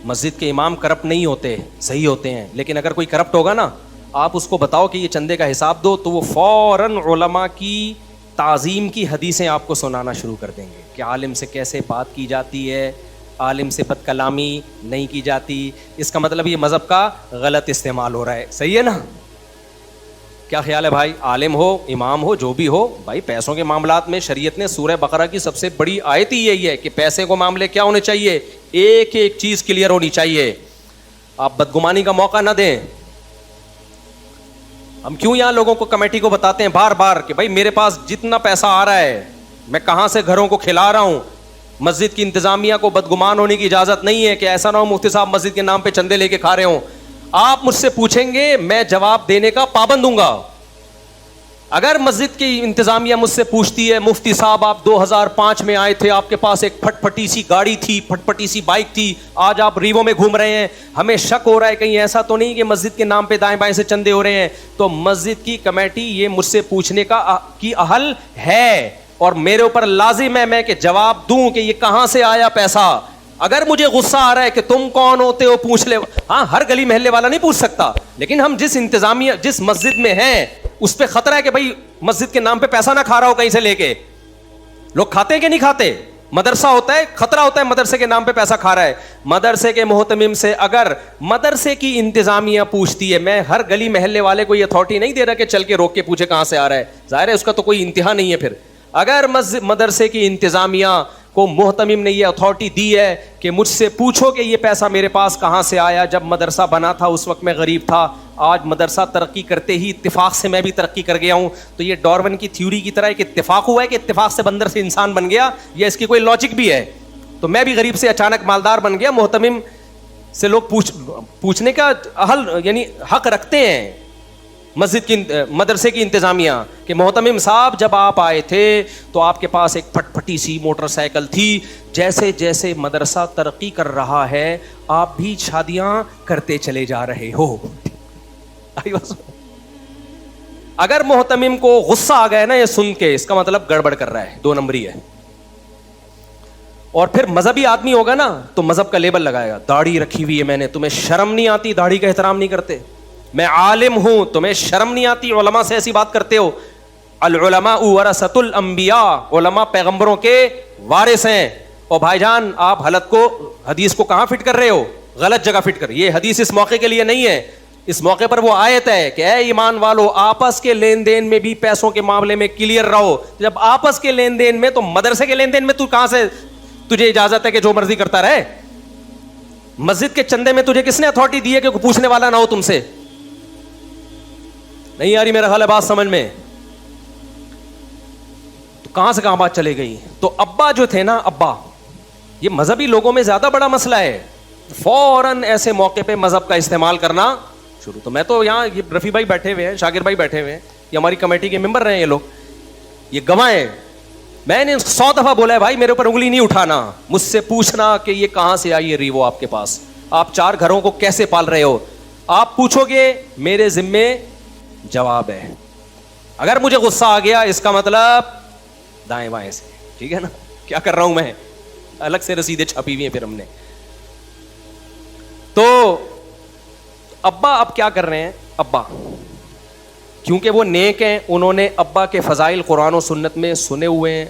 مسجد کے امام کرپٹ نہیں ہوتے, صحیح ہوتے ہیں, لیکن اگر کوئی کرپٹ ہوگا نا آپ اس کو بتاؤ کہ یہ چندے کا حساب دو تو وہ فوراً علماء کی تعظیم کی حدیثیں آپ کو سنانا شروع کر دیں گے کہ عالم سے کیسے بات کی جاتی ہے, عالم سے بد کلامی نہیں کی جاتی. اس کا مطلب یہ مذہب کا غلط استعمال ہو رہا ہے. صحیح ہے نا؟ کیا خیال ہے بھائی؟ عالم ہو امام ہو جو بھی ہو بھائی, پیسوں کے معاملات میں شریعت نے سورہ بقرہ کی سب سے بڑی آیت ہی یہی ہے کہ پیسے کو معاملے کیا ہونے چاہیے, ایک ایک چیز کلیئر ہونی چاہیے. آپ بدگمانی کا موقع نہ دیں. ہم کیوں یہاں لوگوں کو کمیٹی کو بتاتے ہیں بار بار کہ بھائی میرے پاس جتنا پیسہ آ رہا ہے میں کہاں سے گھروں کو کھلا رہا ہوں. مسجد کی انتظامیہ کو بدگمان ہونے کی اجازت نہیں ہے کہ ایسا نہ ہو مفتی صاحب مسجد کے نام پہ چندے لے کے کھا رہے ہوں. آپ مجھ سے پوچھیں گے میں جواب دینے کا پابند ہوں گا. اگر مسجد کی انتظامیہ مجھ سے پوچھتی ہے مفتی صاحب آپ 2005 میں آئے تھے, آپ کے پاس ایک پھٹ پھٹی سی گاڑی تھی, پھٹ پھٹی سی بائک تھی, آج آپ ریوو میں گھوم رہے ہیں, ہمیں شک ہو رہا ہے کہیں ایسا تو نہیں کہ مسجد کے نام پہ دائیں بائیں سے چندے ہو رہے ہیں, تو مسجد کی کمیٹی یہ مجھ سے پوچھنے کا کی اہل ہے اور میرے اوپر لازم ہے میں کہ جواب دوں کہ یہ کہاں سے آیا پیسہ. اگر مجھے غصہ آ رہا ہے کہ تم کون ہوتے ہو پوچھ لے, ہاں ہر گلی محلے والا نہیں پوچھ سکتا, لیکن ہم جس انتظامیہ جس مسجد میں ہیں اس پہ خطرہ ہے کہ بھائی مسجد کے نام پہ پیسہ نہ کھا رہا ہو کہیں سے لے کے. لوگ کھاتے ہیں کہ نہیں کھاتے؟ مدرسہ ہوتا ہے, خطرہ ہوتا ہے مدرسے کے نام پہ پیسہ کھا رہا ہے. مدرسے کے محتمم سے اگر مدرسے کی انتظامیہ پوچھتی ہے, میں ہر گلی محلے والے کو یہ اتھارٹی نہیں دے رہا کہ چل کے روک کے پوچھے کہاں سے آ رہا ہے, ظاہر ہے اس کا تو کوئی انتہا نہیں ہے. پھر اگر مدرسے کی انتظامیہ کو محتمم نے یہ اتھارٹی دی ہے کہ مجھ سے پوچھو کہ یہ پیسہ میرے پاس کہاں سے آیا, جب مدرسہ بنا تھا اس وقت میں غریب تھا, آج مدرسہ ترقی کرتے ہی اتفاق سے میں بھی ترقی کر گیا ہوں, تو یہ ڈارون کی تھیوری کی طرح ایک اتفاق ہوا ہے کہ اتفاق سے بندر سے انسان بن گیا, یا اس کی کوئی لاجک بھی ہے؟ تو میں بھی غریب سے اچانک مالدار بن گیا. محتمم سے لوگ پوچھنے کا اہل یعنی حق رکھتے ہیں مسجد کی مدرسے کی انتظامیہ کہ محتمم صاحب جب آپ آئے تھے تو آپ کے پاس ایک پھٹ پھٹی سی موٹر سائیکل تھی, جیسے جیسے مدرسہ ترقی کر رہا ہے آپ بھی شادیاں کرتے چلے جا رہے ہو. اگر محتمم کو غصہ آ گیا نا یہ سن کے, اس کا مطلب گڑبڑ کر رہا ہے, 2 نمبری ہے. اور پھر مذہبی آدمی ہوگا نا تو مذہب کا لیبل لگائے گا, داڑھی رکھی ہوئی ہے میں نے, تمہیں شرم نہیں آتی, داڑھی کا احترام نہیں کرتے, میں عالم ہوں تمہیں شرم نہیں آتی, علماء سے ایسی بات کرتے ہو. العلماء ورثۃ الانبیاء, علماء پیغمبروں کے وارث ہیں. اور بھائی جان آپ حدیث کو کہاں فٹ کر رہے ہو؟ غلط جگہ فٹ کر. یہ حدیث اس موقع کے لیے نہیں ہے, اس موقع پر وہ آیت ہے کہ اے ایمان والو آپس کے لین دین میں بھی پیسوں کے معاملے میں کلیئر رہو. جب آپس کے لین دین میں, تو مدرسے کے لین دین میں تو کہاں سے تجھے اجازت ہے کہ جو مرضی کرتا رہے؟ مسجد کے چندے میں تجھے کس نے اتھارٹی دی ہے کہ پوچھنے والا نہ ہو تم سے؟ نہیں آ رہی میرا خیال ہے بات سمجھ میں؟ تو کہاں سے کہاں بات چلے گئی. تو ابا جو تھے نا, ابا, یہ مذہبی لوگوں میں زیادہ بڑا مسئلہ ہے, فوراً ایسے موقع پہ مذہب کا استعمال کرنا شروع. تو میں تو یہاں یہ رفیع بھائی بیٹھے ہوئے ہیں, شاکر بھائی بیٹھے ہوئے ہیں, یہ ہماری کمیٹی کے ممبر رہے ہیں, یہ لوگ یہ گواہ ہیں. میں نے 100 دفعہ بولا ہے بھائی میرے اوپر انگلی نہیں اٹھانا, مجھ سے پوچھنا کہ یہ کہاں سے آئی ہے ریوو آپ کے پاس, آپ 4 گھروں کو کیسے پال رہے ہو, آپ پوچھو گے میرے ذمے جواب ہے. اگر مجھے غصہ آ گیا اس کا مطلب دائیں بائیں سے, ٹھیک ہے نا, کیا کر رہا ہوں میں, الگ سے رسیدیں چھپی ہوئی ہیں پھر ہم نے. تو ابا اب کیا کر رہے ہیں, ابا کیونکہ وہ نیک ہیں, انہوں نے ابا کے فضائل قرآن و سنت میں سنے ہوئے ہیں,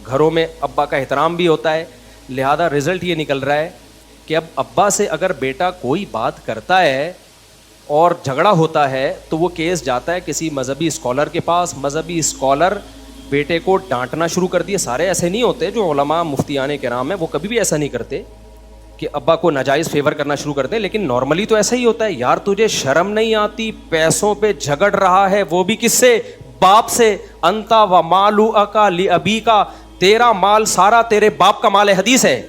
گھروں میں ابا کا احترام بھی ہوتا ہے, لہذا رزلٹ یہ نکل رہا ہے کہ اب ابا سے اگر بیٹا کوئی بات کرتا ہے اور جھگڑا ہوتا ہے تو وہ کیس جاتا ہے کسی مذہبی اسکالر کے پاس. مذہبی اسکالر بیٹے کو ڈانٹنا شروع کر دیے. سارے ایسے نہیں ہوتے, جو علماء مفتیان کرام ہیں وہ کبھی بھی ایسا نہیں کرتے کہ ابا کو ناجائز فیور کرنا شروع کر دیں, لیکن نارملی تو ایسا ہی ہوتا ہے. یار تجھے شرم نہیں آتی, پیسوں پہ جھگڑ رہا ہے, وہ بھی کس سے, باپ سے. انتا و مالوک لابیک, تیرا مال سارا تیرے باپ کا مال ہے, حدیث ہے.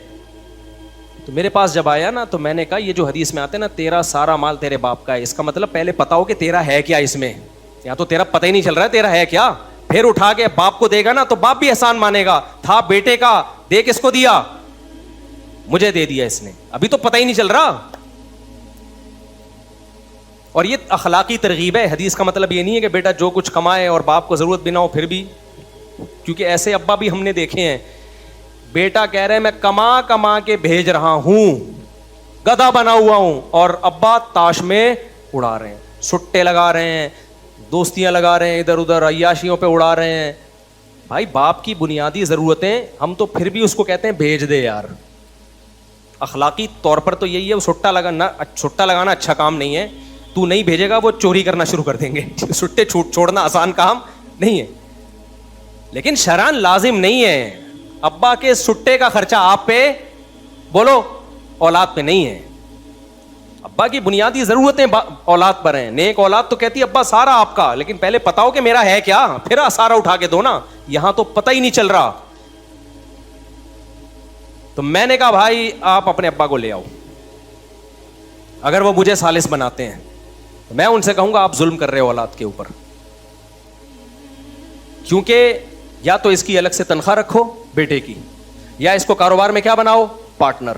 تو میرے پاس جب آیا نا تو میں نے کہا یہ جو حدیث میں آتے ہیں نا تیرا سارا مال تیرے باپ کا ہے, اس کا مطلب پہلے پتا ہو کہ تیرا ہے کیا اس میں, یا تو تیرا پتہ ہی نہیں چل رہا ہے تیرا ہے کیا. پھر اٹھا کے باپ کو دے گا نا تو باپ بھی احسان مانے گا, تھا بیٹے کا, دے کس کو دیا, مجھے دے دیا اس نے, ابھی تو پتہ ہی نہیں چل رہا. اور یہ اخلاقی ترغیب ہے. حدیث کا مطلب یہ نہیں ہے کہ بیٹا جو کچھ کمائے اور باپ کو ضرورت بھی نہ ہو پھر بھی, کیونکہ ایسے ابا بھی ہم نے دیکھے ہیں, بیٹا کہہ رہے ہیں میں کما کما کے بھیج رہا ہوں, گدھا بنا ہوا ہوں, اور ابا تاش میں اڑا رہے ہیں, سٹے لگا رہے ہیں, دوستیاں لگا رہے ہیں, ادھر ادھر عیاشیوں پہ اڑا رہے ہیں. بھائی باپ کی بنیادی ضرورتیں ہم تو پھر بھی اس کو کہتے ہیں بھیج دے یار. اخلاقی طور پر تو یہی ہے, سٹا لگانا اچھا کام نہیں ہے, تو نہیں بھیجے گا وہ چوری کرنا شروع کر دیں گے. سٹے چھوڑنا آسان کام نہیں ہے, لیکن شرعاً لازم نہیں ہے. ابا کے سٹے کا خرچہ آپ پہ, بولو, اولاد پہ نہیں ہے. ابا کی بنیادی ضرورتیں اولاد پر ہیں. نیک اولاد تو کہتی ہے ابا سارا آپ کا, لیکن پہلے پتا ہو کہ میرا ہے کیا, پھر سارا اٹھا کے دو نا. یہاں تو پتہ ہی نہیں چل رہا. تو میں نے کہا بھائی آپ اپنے ابا کو لے آؤ, اگر وہ مجھے ثالث بناتے ہیں تو میں ان سے کہوں گا آپ ظلم کر رہے ہو اولاد کے اوپر, کیونکہ یا تو اس کی الگ سے تنخواہ رکھو بیٹے کی, یا اس کو کاروبار میں کیا بناؤ, پارٹنر.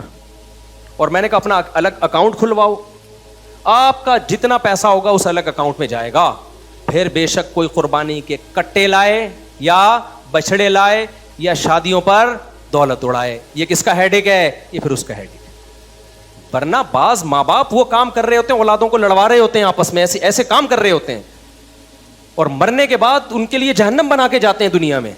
اور میں نے کہا اپنا الگ اکاؤنٹ کھلواؤ, آپ کا جتنا پیسہ ہوگا اس الگ اکاؤنٹ میں جائے گا. پھر بے شک کوئی قربانی کے کٹے لائے یا بچڑے لائے یا شادیوں پر دولت اڑائے, یہ کس کا ہیڈیک ہے, یہ پھر اس کا ہیڈیک ہے. ورنہ بعض ماں باپ وہ کام کر رہے ہوتے ہیں, اولادوں کو لڑوا رہے ہوتے ہیں آپس میں, ایسے کام کر رہے ہوتے ہیں, اور مرنے کے بعد ان کے لیے جہنم بنا کے جاتے ہیں دنیا میں.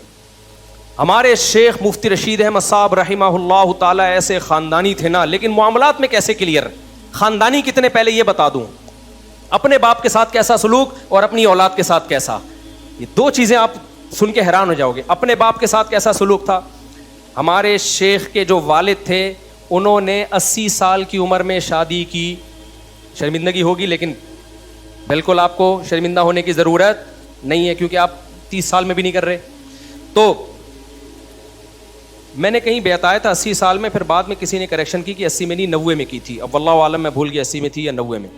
ہمارے شیخ مفتی رشید احمد صاحب رحمہ اللہ تعالیٰ ایسے خاندانی تھے نا, لیکن معاملات میں کیسے کلیئر, خاندانی کتنے پہلے یہ بتا دوں, اپنے باپ کے ساتھ کیسا سلوک اور اپنی اولاد کے ساتھ کیسا, یہ دو چیزیں آپ سن کے حیران ہو جاؤ گے. اپنے باپ کے ساتھ کیسا سلوک تھا. ہمارے شیخ کے جو والد تھے انہوں نے 80 سال کی عمر میں شادی کی. شرمندگی ہوگی لیکن بالکل آپ کو شرمندہ ہونے کی ضرورت نہیں ہے, کیونکہ آپ 30 سال میں بھی نہیں کر رہے. تو میں نے کہیں بتایا تھا 80 سال میں, پھر بعد میں کسی نے کریکشن کی کہ 80 میں نہیں 90 میں کی تھی, اب واللہ عالم میں بھول گیا 80 میں تھی یا 90 میں.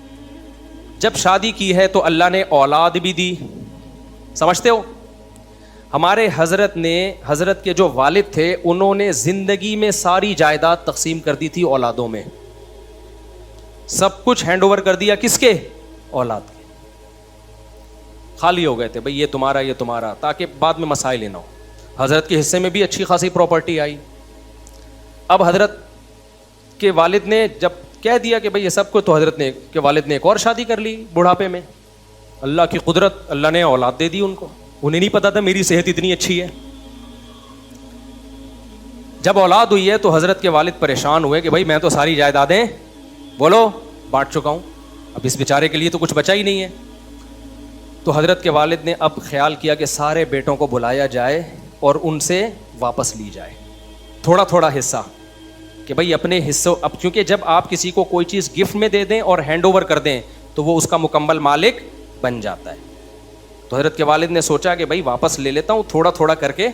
جب شادی کی ہے تو اللہ نے اولاد بھی دی, سمجھتے ہو. ہمارے حضرت کے جو والد تھے انہوں نے زندگی میں ساری جائیداد تقسیم کر دی تھی اولادوں میں, سب کچھ ہینڈ اوور کر دیا کس کے, اولاد کے. خالی ہو گئے تھے بھئی یہ تمہارا یہ تمہارا, تاکہ بعد میں مسائل نہ ہو. حضرت کے حصے میں بھی اچھی خاصی پراپرٹی آئی. اب حضرت کے والد نے جب کہہ دیا کہ بھئی یہ سب کو, تو حضرت نے کے والد نے ایک اور شادی کر لی بڑھاپے میں. اللہ کی قدرت, اللہ نے اولاد دے دی ان کو. انہیں نہیں پتا تھا میری صحت اتنی اچھی ہے. جب اولاد ہوئی ہے تو حضرت کے والد پریشان ہوئے کہ بھائی میں تو ساری جائیدادیں بولو بانٹ چکا ہوں, اب اس بیچارے کے لیے تو کچھ بچا ہی نہیں ہے. تو حضرت کے والد نے اب خیال کیا کہ سارے بیٹوں کو بلایا جائے اور ان سے واپس لی جائے تھوڑا تھوڑا حصہ, کہ بھائی اپنے حصوں. اب کیونکہ جب آپ کسی کو کوئی چیز گفٹ میں دے دیں اور ہینڈ اوور کر دیں تو وہ اس کا مکمل مالک بن جاتا ہے. تو حضرت کے والد نے سوچا کہ بھائی واپس لے لیتا ہوں, تھوڑا تھوڑا کر کے,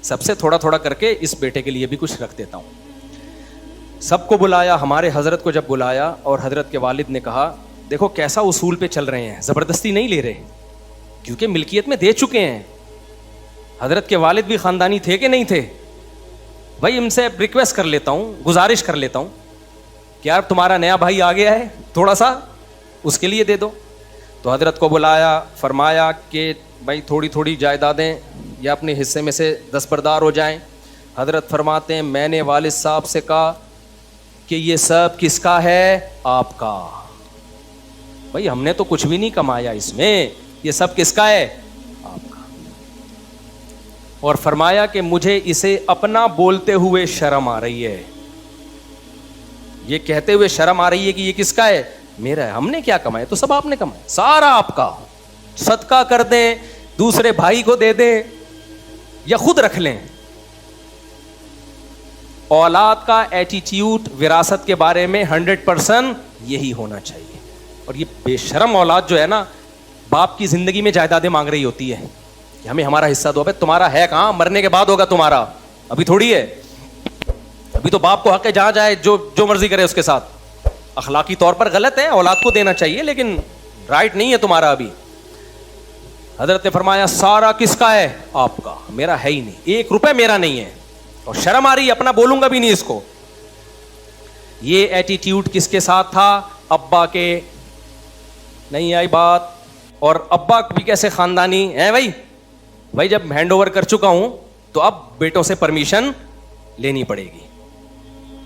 سب سے تھوڑا تھوڑا کر کے اس بیٹے کے لیے بھی کچھ رکھ دیتا ہوں. سب کو بلایا, ہمارے حضرت کو جب بلایا اور حضرت کے والد نے کہا دیکھو کیسا اصول پہ چل رہے ہیں, زبردستی نہیں لے رہے, کیونکہ ملکیت میں دے چکے ہیں. حضرت کے والد بھی خاندانی تھے کہ نہیں تھے. بھائی ان سے ریکویسٹ کر لیتا ہوں, گزارش کر لیتا ہوں کہ یار تمہارا نیا بھائی آ گیا ہے, تھوڑا سا اس کے لیے دے دو. تو حضرت کو بلایا, فرمایا کہ بھائی تھوڑی تھوڑی جائیدادیں یا اپنے حصے میں سے دستبردار ہو جائیں. حضرت فرماتے ہیں میں نے والد صاحب سے کہا کہ یہ سب کس کا ہے, آپ کا. بھائی ہم نے تو کچھ بھی نہیں کمایا اس میں, یہ سب کس کا ہے, آپ کا. اور فرمایا کہ مجھے اسے اپنا بولتے ہوئے شرم آ رہی ہے, یہ کہتے ہوئے شرم آ رہی ہے کہ یہ کس کا ہے, میرا ہے. ہم نے کیا کمایا, تو سب آپ نے کمایا, سارا آپ کا. صدقہ کر دیں, دوسرے بھائی کو دے دیں یا خود رکھ لیں. اولاد کا ایٹیٹیوڈ وراثت کے بارے میں 100% یہی ہونا چاہیے. اور یہ بے شرم اولاد جو ہے نا, باپ کی زندگی میں جائیدادیں مانگ رہی ہوتی ہے کہ ہمیں ہمارا حصہ دو. ابے تمہارا ہے کہاں, مرنے کے بعد ہوگا تمہارا, ابھی تھوڑی ہے. تبھی تو باپ کو حق ہے جہاں جائے جو مرضی کرے اس کے ساتھ. اخلاقی طور پر غلط ہے, اولاد کو دینا چاہیے لیکن رائٹ نہیں ہے تمہارا ابھی. حضرت نے فرمایا سارا کس کا ہے؟ آپ کا, میرا ہے ہی نہیں, 1 روپے میرا نہیں ہے, اور شرم آ رہی ہے, اپنا بولوں گا بھی نہیں اس کو. یہ ایٹیٹیوڈ کس کے ساتھ تھا؟ ابا کے. نہیں آئی بات؟ اور ابا بھی کیسے خاندانی ہیں بھائی جب ہینڈ اوور کر چکا ہوں تو اب بیٹوں سے پرمیشن لینی پڑے گی,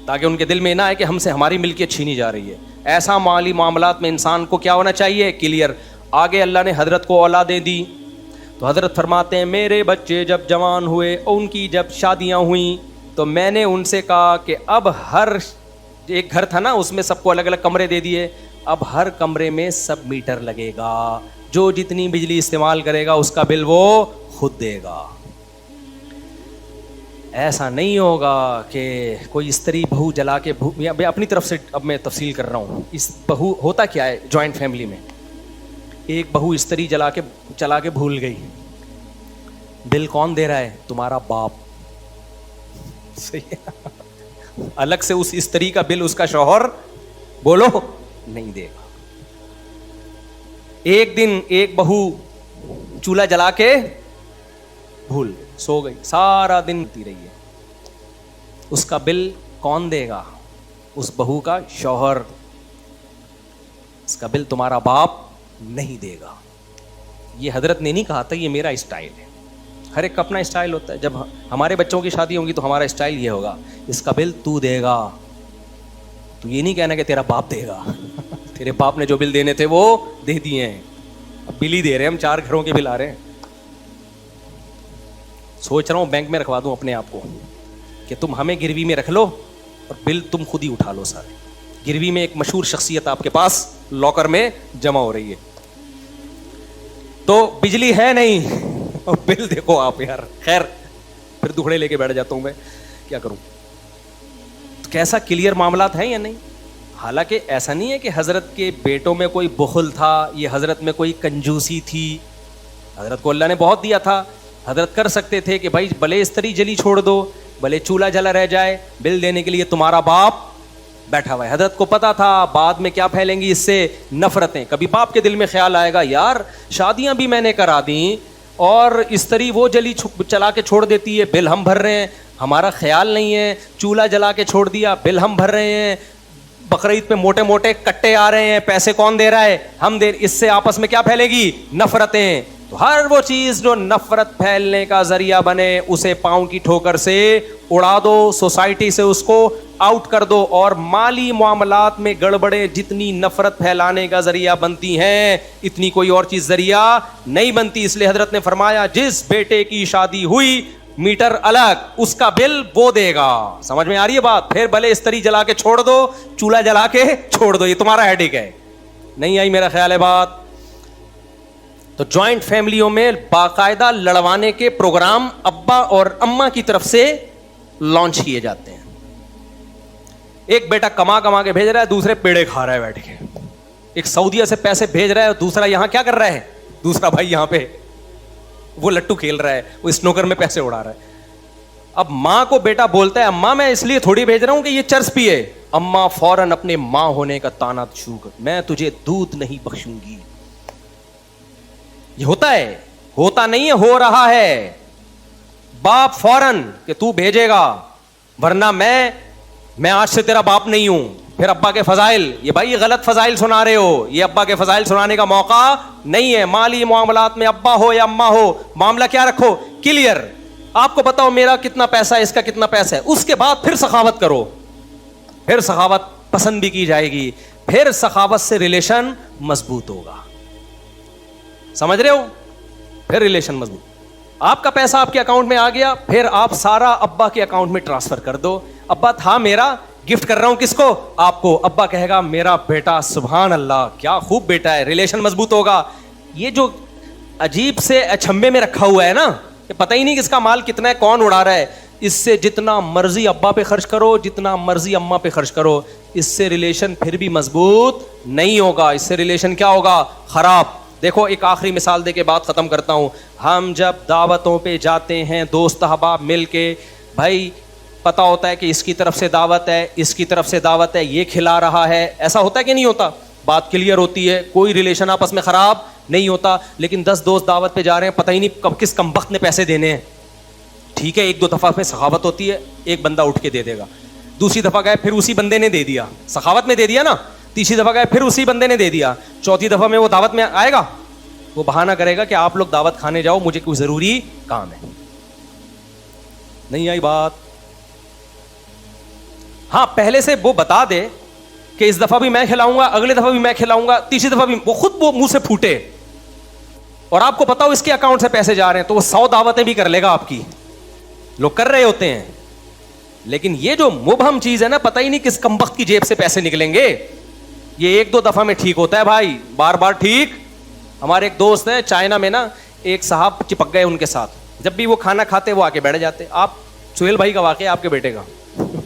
تاکہ ان کے دل میں نہ آئے کہ ہم سے ہماری ملکیت چھینی جا رہی ہے. ایسا مالی معاملات میں انسان کو کیا ہونا چاہیے؟ کلیئر. آگے اللہ نے حضرت کو اولادیں دی تو حضرت فرماتے ہیں میرے بچے جب جوان ہوئے, ان کی جب شادیاں ہوئیں تو میں نے ان سے کہا کہ اب ہر ایک گھر تھا نا, اس میں سب کو الگ الگ کمرے دے دیے, اب ہر کمرے میں سب میٹر لگے گا, جو جتنی بجلی استعمال کرے گا اس کا بل وہ خود دے گا. ایسا نہیں ہوگا کہ کوئی استری بہو جلا کے, اپنی طرف سے اب میں تفصیل کر رہا ہوں. اس بہو ہوتا کیا ہے جوائنٹ فیملی میں, ایک بہو استری چلا کے بھول گئی, بل کون دے رہا ہے؟ تمہارا باپ. صحیح ہے, الگ سے اس استری کا بل اس کا شوہر بولو نہیں دے گا. ایک دن ایک بہو چولہا جلا کے بھول سو گئی, سارا دن تی رہی ہے, اس کا بل کون دے گا؟ اس بہو کا شوہر. اس کا بل تمہارا باپ نہیں دے گا. یہ حضرت نے نہیں کہا تھا, یہ میرا اسٹائل ہے. ہر ایک کا اپنا اسٹائل ہوتا ہے. جب ہمارے بچوں کی شادی ہوگی تو ہمارا اسٹائل یہ ہوگا, اس کا بل تو دے گا. تو یہ نہیں کہنا کہ تیرا باپ دے گا. تیرے باپ نے جو بل دینے تھے وہ دے دیے ہیں, اب بل ہی دے رہے ہیں ہم, 4 گھروں کے بل آ رہے ہیں. سوچ رہا ہوں بینک میں رکھوا دوں اپنے آپ کو کہ تم ہمیں گروی میں رکھ لو اور بل تم خود ہی اٹھا لو سارے. گروی میں ایک مشہور شخصیت آپ کے پاس لاکر میں جمع ہو رہی ہے, تو بجلی ہے نہیں اور بل دیکھو آپ. یار خیر, پھر دکھڑے لے کے بیٹھ جاتا ہوں میں, کیا کروں. تو کیسا کلیئر معاملات ہیں یا نہیں؟ حالانکہ ایسا نہیں ہے کہ حضرت کے بیٹوں میں کوئی بخل تھا, یہ حضرت میں کوئی کنجوسی تھی. حضرت کو اللہ نے بہت دیا تھا. حضرت کر سکتے تھے کہ بھائی بھلے استری جلی چھوڑ دو, بھلے چولہا جلا رہ جائے, بل دینے کے لیے تمہارا باپ بیٹھا ہوا ہے. حضرت کو پتا تھا بعد میں کیا پھیلیں گی اس سے نفرتیں. کبھی باپ کے دل میں خیال آئے گا یار شادیاں بھی میں نے کرا دیں اور استری وہ جلی چلا کے چھوڑ دیتی ہے, بل ہم بھر رہے ہیں, ہمارا خیال نہیں ہے. چولہا جلا کے چھوڑ دیا, بل ہم بھر رہے ہیں. بقرعید پہ موٹے موٹے کٹے آ رہے ہیں, پیسے کون دے رہا ہے؟ ہم دے. اس سے آپس میں کیا پھیلے گی؟ نفرتیں. تو ہر وہ چیز جو نفرت پھیلنے کا ذریعہ بنے اسے پاؤں کی ٹھوکر سے اڑا دو, سوسائٹی سے اس کو آؤٹ کر دو. اور مالی معاملات میں گڑبڑیں جتنی نفرت پھیلانے کا ذریعہ بنتی ہیں اتنی کوئی اور چیز ذریعہ نہیں بنتی. اس لیے حضرت نے فرمایا جس بیٹے کی شادی ہوئی میٹر الگ, اس کا بل وہ دے گا. سمجھ میں آ رہی ہے بات؟ پھر بھلے استری جلا کے چھوڑ دو, چولہا جلا کے چھوڑ دو, یہ تمہارا ہیڈک ہے. نہیں آئی میرا خیال ہے بات؟ تو جوائنٹ فیملیوں میں باقاعدہ لڑوانے کے پروگرام ابا اور اماں کی طرف سے لانچ کیے جاتے ہیں. ایک بیٹا کما کے بھیج رہا ہے, دوسرے پیڑے کھا رہا ہے بیٹھ کے. ایک سعودیہ سے پیسے بھیج رہا ہے اور دوسرا یہاں کیا کر رہا ہے؟ دوسرا بھائی یہاں پہ وہ لٹو کھیل رہا ہے, وہ اسنوکر میں پیسے اڑا رہا ہے. اب ماں کو بیٹا بولتا ہے اماں میں اس لیے تھوڑی بھیج رہا ہوں کہ یہ چرس پیے. اماں فوراً اپنے ماں ہونے کا تانا شروع کر, میں تجھے دودھ نہیں بخشوں گی. یہ ہوتا ہے, ہوتا نہیں ہے, ہو رہا ہے. باپ فوراً کہ تو بھیجے گا ورنہ میں آج سے تیرا باپ نہیں ہوں. پھر ابا کے فضائل, یہ بھائی یہ غلط فضائل سنا رہے ہو, یہ ابا کے فضائل سنانے کا موقع نہیں ہے. مالی معاملات میں ابا ہو یا اماں ہو, معاملہ کیا رکھو؟ کلیئر. آپ کو بتاؤ میرا کتنا پیسہ ہے, اس کا کتنا پیسہ ہے, اس کے بعد پھر سخاوت کرو. پھر سخاوت پسند بھی کی جائے گی, پھر سخاوت سے ریلیشن مضبوط ہوگا. سمجھ رہے ہو؟ پھر ریلیشن مضبوط. آپ کا پیسہ آپ کے اکاؤنٹ میں آ گیا, پھر آپ سارا ابا کے اکاؤنٹ میں ٹرانسفر کر دو. ابا تھا میرا, گفٹ کر رہا ہوں کس کو؟ آپ کو. ابا کہے گا میرا بیٹا, سبحان اللہ کیا خوب بیٹا ہے, ریلیشن مضبوط ہوگا. یہ جو عجیب سے اچھمبے میں رکھا ہوا ہے نا, کہ پتہ ہی نہیں کس کا مال کتنا ہے, کون اڑا رہا ہے, اس سے جتنا مرضی ابا پہ خرچ کرو, جتنا مرضی اماں پہ خرچ کرو, اس سے ریلیشن پھر بھی مضبوط نہیں ہوگا. اس سے ریلیشن کیا ہوگا؟ خراب. دیکھو ایک آخری مثال دے کے بات ختم کرتا ہوں. ہم جب دعوتوں پہ جاتے ہیں دوست احباب مل کے, بھائی پتا ہوتا ہے کہ اس کی طرف سے دعوت ہے, اس کی طرف سے دعوت ہے, یہ کھلا رہا ہے, ایسا ہوتا ہے کہ نہیں ہوتا؟ بات کلیئر ہوتی ہے, کوئی ریلیشن آپس میں خراب نہیں ہوتا. لیکن 10 دوست دعوت پہ جا رہے ہیں, پتہ ہی نہیں کب کس کمبخت نے پیسے دینے ہیں. ٹھیک ہے, 1-2 دفعہ میں سخاوت ہوتی ہے, ایک بندہ اٹھ کے دے دے گا. دوسری دفعہ گئے پھر اسی بندے نے دے دیا, سخاوت میں دے دیا نا. تیسری دفعہ گئے پھر اسی بندے نے دے دیا. چوتھی دفعہ میں وہ دعوت میں آئے گا, وہ بہانہ کرے گا کہ آپ لوگ دعوت کھانے جاؤ, مجھے کوئی ضروری کام ہے. نہیں آئی بات؟ ہاں پہلے سے وہ بتا دے کہ اس دفعہ بھی میں کھلاؤں گا, اگلے دفعہ بھی میں کھلاؤں گا, تیسری دفعہ بھی, وہ خود وہ منہ سے پھوٹے اور آپ کو پتا ہو اس کے اکاؤنٹ سے پیسے جا رہے ہیں, تو وہ 100 دعوتیں بھی کر لے گا آپ کی. لوگ کر رہے ہوتے ہیں. لیکن یہ جو مبہم چیز ہے نا, پتہ ہی نہیں کس کمبخت کی جیب سے پیسے نکلیں گے, یہ 1-2 دفعہ میں ٹھیک ہوتا ہے بھائی, بار بار ٹھیک. ہمارے ایک دوست ہیں چائنا میں نا, ایک صاحب چپک گئے ان کے ساتھ, جب بھی وہ کھانا کھاتے وہ آ کے بیٹھ جاتے. آپ سہیل بھائی کا واقعہ آپ کے بیٹے کا,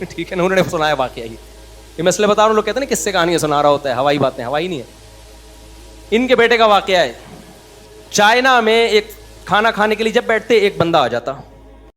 ٹھیک ہے نا, انہوں نے سنایا واقعہ یہ میں اس لیے بتا رہا ہوں. لوگ کہتے ہیں نا کس سے کہانیاں سنا رہا ہوتا ہے, ہوائی باتیں. ہوائی نہیں ہے, ان کے بیٹے کا واقعہ ہے. چائنا میں ایک کھانا کھانے کے لیے جب بیٹھتے ایک بندہ آ جاتا,